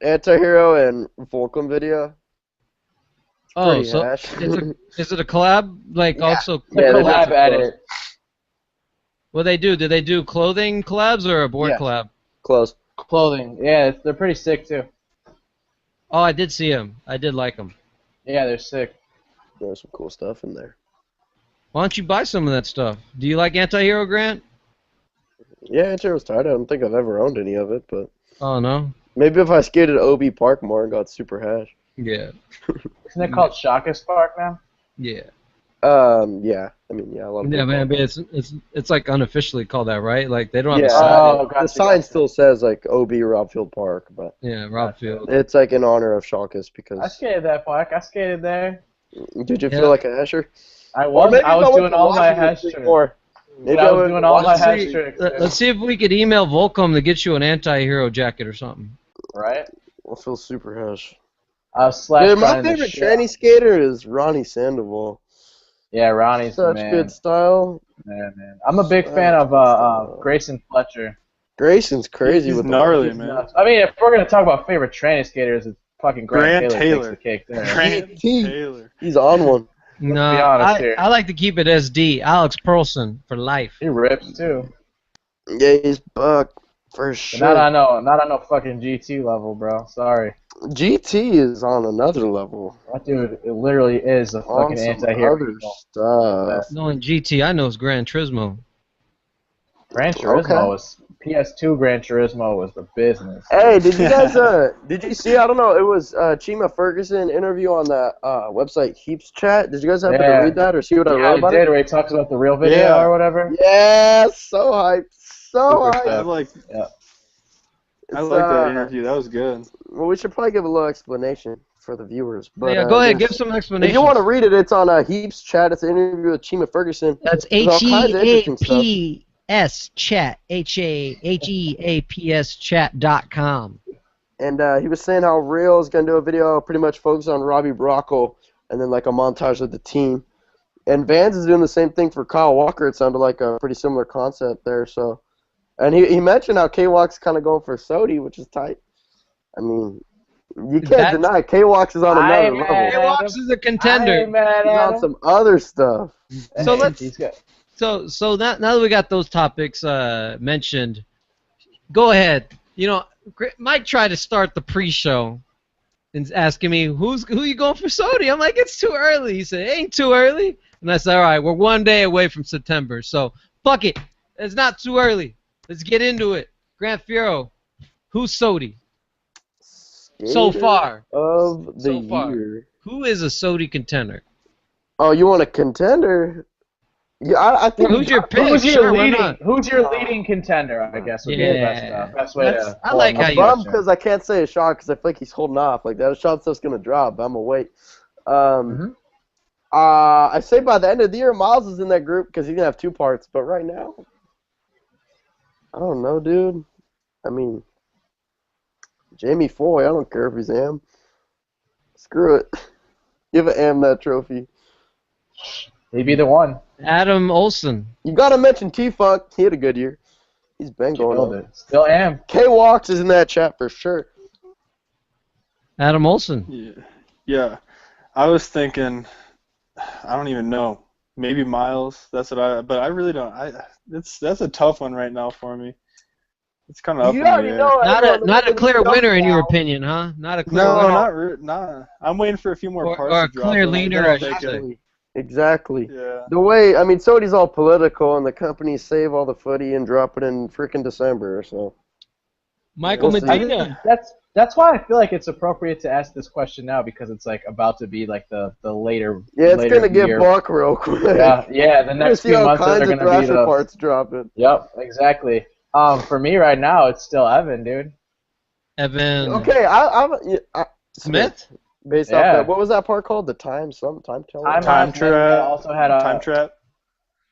Anti-Hero and Volcom video. Oh, Pretty so hash. is it a collab? Like also The collab edit. What they do? Did they do clothing collabs or a board Yeah. collab? Close. Clothing. Yeah, they're pretty sick too. Oh, I did see them. I did like them. Yeah, they're sick. There's some cool stuff in there. Why don't you buy some of that stuff? Do you like Anti-Hero, Grant? Yeah, Anti-Hero's tight. I don't think I've ever owned any of it, but Oh, no? maybe if I skated OB Park more and got super hash. Yeah. Isn't it called Shaka Spark now? Yeah. Yeah. I mean, yeah, a lot of Yeah, people man, call but it's like unofficially called that, right? Like they don't have Yeah, a sign. Oh, gotcha, the sign gotcha. still says like OB Robfield Park, but Yeah, Rob Field. it's like in honor of Shawkus I because. skated that park. I skated there. Did you Yeah. feel like a hasher? I Or was. maybe I if was went doing to all my Washington hash State tricks. more. Maybe I was doing all my Washington hash State- tricks. Let's see if we could email Volcom to get you an Anti-Hero jacket or something. Right? I feel super hash. I was slash Dude, my grinding the favorite shit. tranny skater is Ronnie Sandoval. Yeah, Ronnie's the Such man. good style. Man. I'm a big fan of Grayson Fletcher. Grayson's crazy He's with gnarly, He's man. nuts. I mean, if we're gonna talk about favorite tranny skaters, it's fucking Grant Taylor takes the cake there. Grant Taylor. He's on one. No, be honest here. I like to keep it SD. Alex Perlson for life. He rips too. Yeah, he's Buck for But sure. not on no fucking GT level, bro. Sorry. GT is on another level. That dude, it literally is a On fucking some anti-hero. other stuff. The only GT I know is Gran Turismo. Gran Turismo Okay. was PS2 Gran Turismo was the business. Hey, did you guys did you see? I don't know. It was Chima Ferguson interview on that website Heaps Chat. Did you guys happen to read that or see what I wrote about did, it? where he talks about the real video Yeah. or whatever. Yeah, so hyped, so Super hyped. I like Yeah. I like that interview. That was good. Well, we should probably give a little explanation for the viewers. But Yeah, go ahead, give there's- some If explanation. you want to read it, it's on Heaps Chat. It's an interview with Chima Ferguson. That's There's all kinds of interesting stuff. HEAPS chat, HEAPS chat.com. And he was saying how Real is going to do a video pretty much focused on Robbie Bracco and then like a montage of the team. And Vans is doing the same thing for Kyle Walker. It sounded like a pretty similar concept there. So, and he mentioned how K-Walk's kind of going for Sodi, which is tight. I mean, you can't deny K-Walk's is on another level. K-Walks is a contender. He's on some other stuff. So let's. So now that we got those topics mentioned, go ahead. You know, Mike tried to start the pre-show and asking me who you going for Sodi. I'm like, it's too early. He said, it ain't too early. And I said, all right, we're 1 day away from September, so fuck it. It's not too early. Let's get into it. Grant Fiero, who's Sodi? So far. Of the So far. year. Who is a Sodi contender? Oh, you want a contender? Yeah, I think. Who's your pick? Who's your Sure, why leading? not? Who's your leading contender? I guess would be the best way to. I like how I'm you. bummed because I can't say a shot because I feel like he's holding off. Like that shot stuff's gonna drop. But I'm gonna wait. I say by the end of the year, Miles is in that group because he's gonna have 2 parts. But right now, I don't know, dude. I mean, Jamie Foy. I don't care if he's Am. Screw it. Give Am that trophy. He'd be the one. Adam Olsen. You gotta mention T-Funk. He had a good year. He's been going on. Still am. K-Walks is in that chat for sure. Adam Olsen. Yeah. I was thinking, I don't even know. Maybe Miles. But I really don't. That's a tough one right now for me. It's kind of up in the air. Not a clear winner in your opinion, huh? Not a clear winner. Not. I'm waiting for a few more parts or to drop. clear leaner, I should say. Exactly. Yeah. The way, I mean, Sodi's all political, and the companies save all the footy and drop it in freaking December, so. Michael Medina. That's why I feel like it's appropriate to ask this question now because it's like about to be like the later. Yeah, it's later gonna get year. buck real quick. Yeah. The next few months are gonna be the parts dropping. Yep, exactly. For me right now, it's still Evan, dude. Evan. Okay, I Smith. Based off that, what was that part called? The time teller. Time trap. Also had a time trap.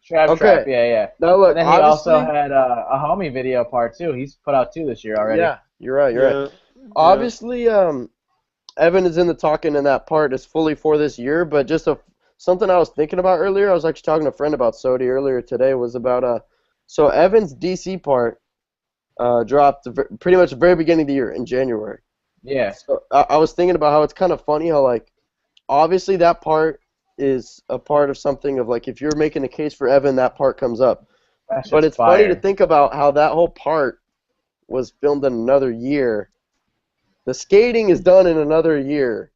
Trap, yeah. Now look, and then he also had a homie video part too. He's put out 2 this year already. Yeah, you're right. Obviously, Evan is in the talking in that part is fully for this year, but just something I was thinking about earlier. I was actually talking to a friend about Sodi earlier today. Was about so Evan's DC part dropped pretty much the very beginning of the year in January. Yeah. So I was thinking about how it's kind of funny how like obviously that part is a part of something of like if you're making a case for Evan, that part comes up. But it's funny to think about how that whole part was filmed in another year. The skating is done in another year.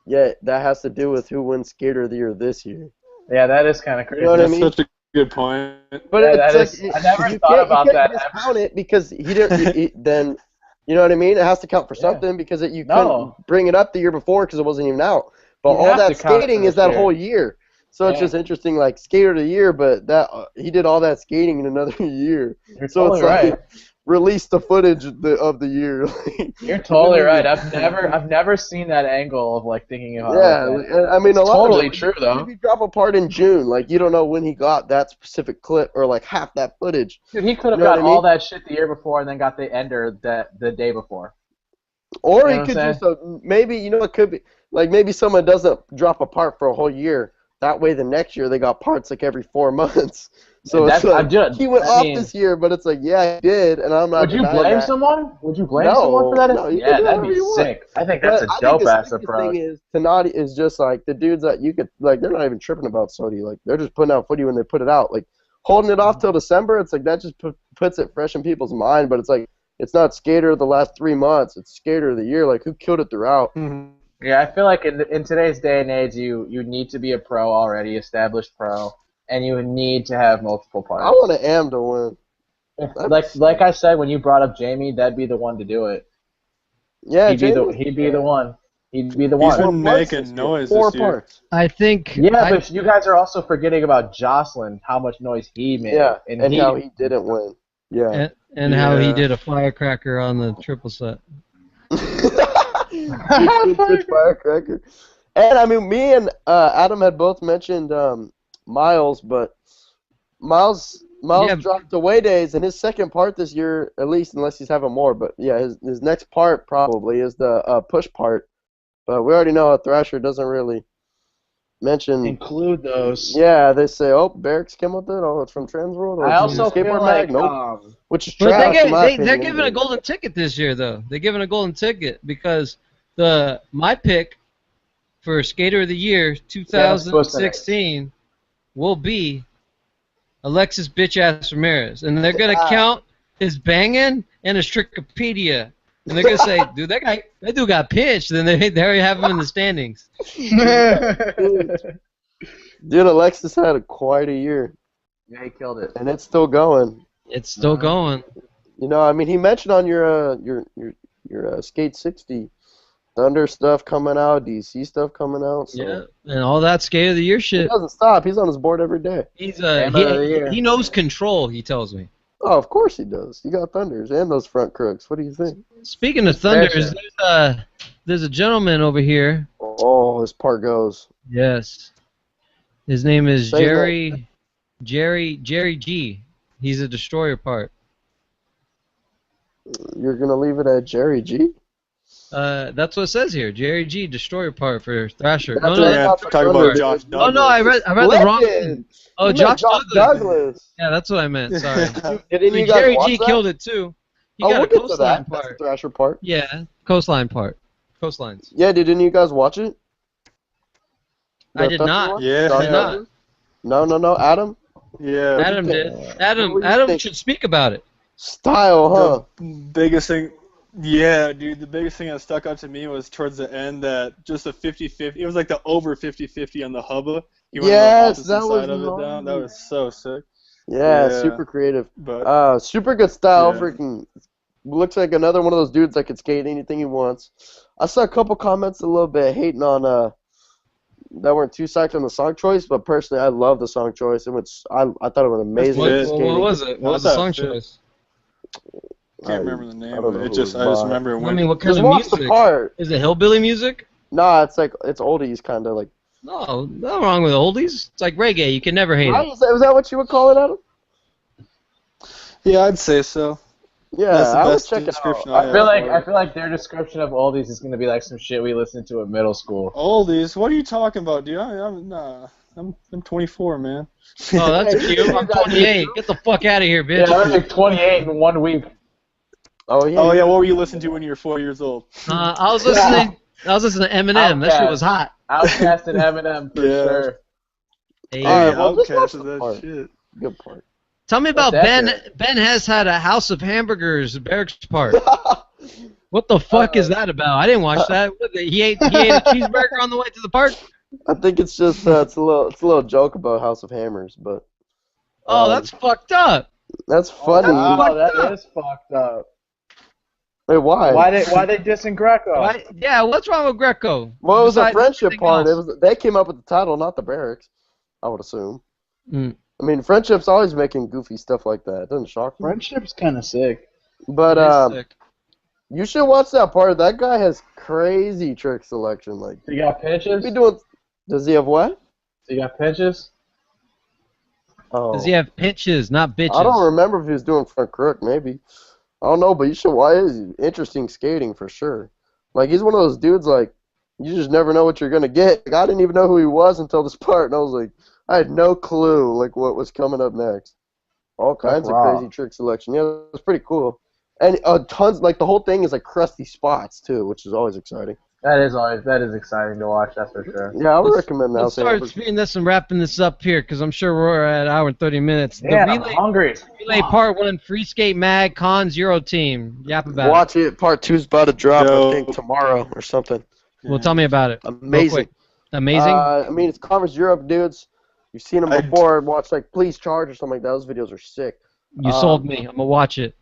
Yet that has to do with who wins Skater of the Year this year. Yeah, that is kind of crazy. You know what I mean? That's such a good point. But it's I never thought about that. You can't discount it because he didn't. Then you know what I mean? It has to count for something because you couldn't bring it up the year before because it wasn't even out. But all that skating is that whole year. So it's just interesting, like Skater of the Year, but that he did all that skating in another year. You're so totally it's like right. Release the footage of the year. You're totally right. I've never seen that angle of like thinking about. Yeah, I mean, it's a lot totally of it, true though. If you drop a part in June, like you don't know when he got that specific clip or like half that footage. Dude, he could have got all that shit the year before and then got the ender the day before. Or he could just maybe it could be like maybe someone doesn't drop a part for a whole year. That way, the next year they got parts like every 4 months. So it's like, he went off this year, but it's like, yeah, he did, and I'm not. Would you blame someone? Would you blame someone for that? No, yeah, that'd be sick. I think that's a dope ass approach. The thing is, Tenati is just like the dudes that you could like. They're not even tripping about Sodi. Like they're just putting out footy when they put it out. Like holding it off till December. It's like that just puts it fresh in people's mind. But it's like it's not Skater of the last 3 months. It's Skater of the year. Like who killed it throughout. Mm-hmm. Yeah, I feel like in today's day and age, you need to be a pro already, established pro, and you need to have multiple parts. I want an Am to win. Like I said, when you brought up Jamie, that'd be the one to do it. Yeah, He'd be the Jamie. he'd be the one. He'd be the He's one. been making noise Four this year. parts. I think. Yeah, but you guys are also forgetting about Jocelyn, how much noise he made. Yeah, and how he didn't win. Yeah. And how he Yeah. did a firecracker on the triple set. Good firecracker. And I mean, me and Adam had both mentioned Miles, but Miles Yeah. dropped away days, and his second part this year, at least, unless he's having more. But yeah, his next part probably is the push part. But we already know Thrasher doesn't really mention. include those. Yeah, they say, oh, Berrics came with it. Oh, it's from Transworld. Or I it's also from feel Skateboard like Mag. Nope. Which is But trash, in my they're opinion. giving a golden ticket this year, though. They're giving a golden ticket because my pick for Skater of the Year 2016 will be Alexis bitch-ass Ramirez. And they're going to count his banging and his Trickopedia. And they're going to say, dude, that dude got pinched. Then they already have him in the standings. Dude, Alexis had quite a year. Yeah, he killed it. And it's still going. It's still going. You know, I mean, he mentioned on your Skate 60 Thunder stuff coming out, DC stuff coming out. So. Yeah, and all that Skate of the Year He shit. doesn't stop. He's on his board every day. He's Year. he knows control, he tells me. Oh, of course he does. You got Thunders and those front crooks. What do you think? Speaking of Thunders, there's a gentleman over here. Oh, his part goes. Yes. His name is Say Jerry G. He's a destroyer part. You're going to leave it at Jerry G? That's what it says here. Jerry G. Destroyer part for Thrasher. That's No, what no, I Yeah, thought for talking Thunder, about Josh dude. Douglas. oh, no, I read the wrong Legend. thing. Oh, You meant Josh Josh Douglas. Yeah, that's what I meant. Sorry. Didn't you guys Jerry watch G that? killed it too. He Oh, got we'll a get to coastline that. That's the part. Thrasher part. Yeah, coastline part. Coastlines. Yeah, didn't you guys watch it? I The did Thunder not. one? Yeah. Josh I did not. Douglas? No, Adam? Yeah. Adam did. What Adam do you think? should speak about it. Style, huh? The biggest thing, yeah, dude, the biggest thing that stuck out to me was towards the end that just a 50-50, it was like the over 50-50 on the hubba. He went on the Yes, opposite that was side of it down. That was so sick. Yeah, Yeah. super creative. But Super good style. Yeah. Freaking looks like another one of those dudes that could skate anything he wants. I saw a couple comments a little bit hating on that weren't too psyched on the song choice, but personally, I love the song choice. I thought it was amazing. What- skating. What was it? What was the That's song not fit. choice? can't remember the name. I don't But know it who just it I just was by. remember it I went. mean, what kind Just of watch the music? part. Is it hillbilly music? Nah, it's oldies kind of like. No, nothing wrong with oldies. It's like reggae. You can never hate Right? it. Was that what you would call it, Adam? Yeah, I'd say so. Yeah, That's the I would best check it description out. I I feel like their description of oldies is gonna be like some shit we listened to in middle school. Oldies? What are you talking about, dude? I'm 24, man. Oh, that's cute. I'm 28. Get the fuck out of here, bitch. Yeah, I was like 28 in 1 week. Oh yeah. Oh yeah, what were you listening to when you were 4 years old? I was listening. I was listening to Eminem. That shit was hot. Outcast and Eminem for Yeah. sure. Hey, All right, well, just watch Outcast is the that part. shit. Good part. tell me about What's Ben. that Ben has had a House of Hamburgers Berrics part. What the fuck is that about? I didn't watch that. He ate a cheeseburger on the way to the park. I think it's just it's a little joke about House of Hammers, but Oh, that's fucked up. that's funny. Oh, that up. is fucked up. Wait, why? Why they dissing Greco? Why? Yeah, what's wrong with Greco? Well, it was a Besides friendship everything part. else? They came up with the title, not the Berrics. I would assume. Mm. I mean, friendship's always making goofy stuff like that. It doesn't shock me. Friendship's kind of sick. But It is sick. you should watch that part. That guy has crazy trick selection. Like, You got pitches? be doing. Does he have what? You got pitches? Oh. Does he have pinches, not bitches? I don't remember if he was doing front crook. Maybe. I don't know, but you should watch. It's interesting skating for sure. Like, he's one of those dudes. Like, you just never know what you're gonna get. Like, I didn't even know who he was until this part, and I was like, I had no clue like what was coming up next. All kinds of raw. crazy trick selection. Yeah, it was pretty cool. And tons, like the whole thing is like crusty spots too, which is always exciting. That is exciting to watch. That's for sure. Yeah, I would Let's- recommend that. Let's start speeding this and wrapping this up here, because I'm sure we're at an hour and 30 minutes. Yeah, The I'm hungry. relay part 1, Free Skate Mag, Con Zero Team. Yap about Watch it. Part 2's about to drop, Yo. I think, tomorrow or something. it. Well, tell me about it. Real Amazing. quick. Amazing? I mean, it's Converse Europe dudes. You've seen them I- before. Watch like Please Charge or something like that. Those videos are sick. You sold me. I'm gonna watch it.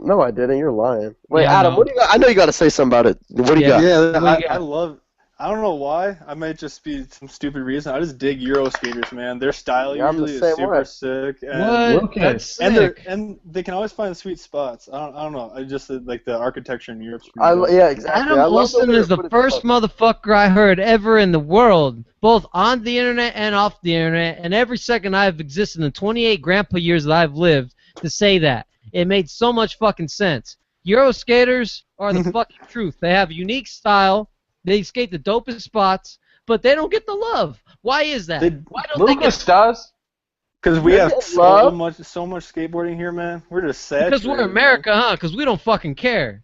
No, I didn't. You're lying. Wait, Yeah, I Adam, know. what do you got? I know you got to say something about it. What do you got? Yeah, What you got? I love. I don't know why. I might just be some stupid reason. I just dig Euro skaters, man. Their style Yeah, I'm the usually is same super way. sick. And, What? Lucas. That's And sick. they can always find sweet spots. I don't know. I just like the architecture in Europe's pretty dope. Yeah, exactly. Adam I love Olsen way is they the put it first together. motherfucker I heard ever in the world, both on the internet and off the internet, and every second I've existed in the 28 grandpa years that I've lived, to say that. It made so much fucking sense. Euro skaters are the fucking truth. They have a unique style. They skate the dopest spots, but they don't get the love. Why is that? Why don't they Lucas get? does. Because we They have get so love. much skateboarding here, man. We're just saturated. Because we're America, huh? Because we don't fucking care.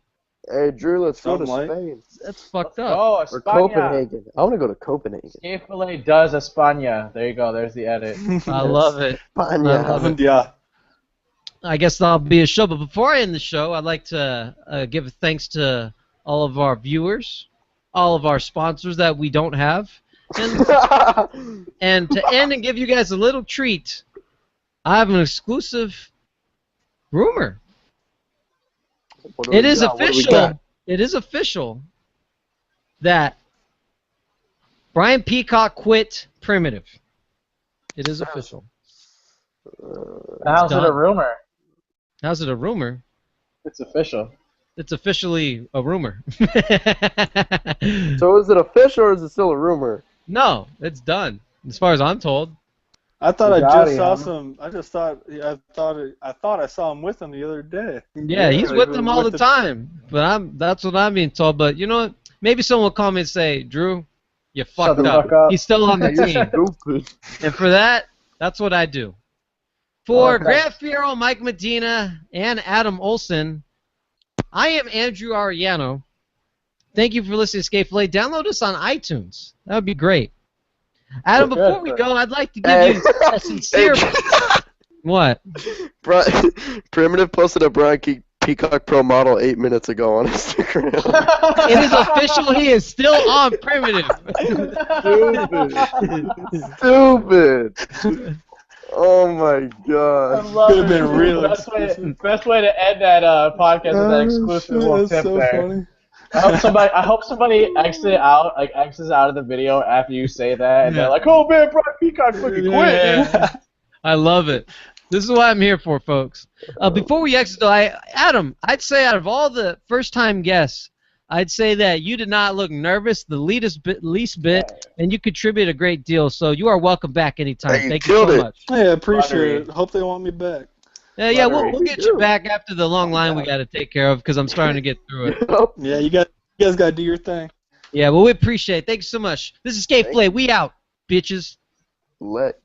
Hey, Drew, let's go to Something like- Spain. That's fucked up. Oh, Or España. Copenhagen. I want to go to Copenhagen. Fillet does España. There you go. There's the edit. I love it. España. I love it. Yeah. I guess that'll be a show. But before I end the show, I'd like to give thanks to all of our viewers, all of our sponsors that we don't have, and to end and give you guys a little treat, I have an exclusive rumor. What do It we is got? What do we official. got? It is official that Brian Peacock quit Primitive. It is official. How's it a done. rumor? How's it a rumor? It's official. It's officially a rumor. So is it official or is it still a rumor? No, it's done. As far as I'm told. I thought He's I outta just saw here. some. I just thought. I thought I saw him with him the other day. Yeah, he's with them all the time. But that's what I'm being told. But you know what? Maybe someone will call me and say, Drew, you fucked the up. fuck up. He's still on the You're team. stupid. And for that, that's what I do. For Okay. Grant Fierro, Mike Medina, and Adam Olsen, I am Andrew Ariano. Thank you for listening to Skate Fillet. Download us on iTunes. That would be great. Adam, Good, before we good. go, I'd like to give you a sincere... What? Primitive posted a Brian Peacock Pro model 8 minutes ago on Instagram. It is official. He is still on Primitive. Stupid. Oh my I god. love Could've it. been real Best way to end that podcast with that exclusive little That's tip so there. funny. I hope somebody exits out of the video after you say that, and they're like, "Oh man, Brian Peacock fucking quit." Yeah. I love it. This is what I'm here for, folks. Before we exit, though, Adam, I'd say out of all the first-time guests, I'd say that you did not look nervous the least bit, and you contributed a great deal. So you are welcome back anytime. Hey, you Thank you killed so it. much. Hey, I appreciate Buttery. it. Hope they want me back. Yeah, we'll Buttery. get you back after the long line we got to take care of because I'm starting to get through it. Yeah, you guys got to do your thing. Yeah, well, we appreciate it. Thank you so much. This is Skate Fillet. We out, bitches. Let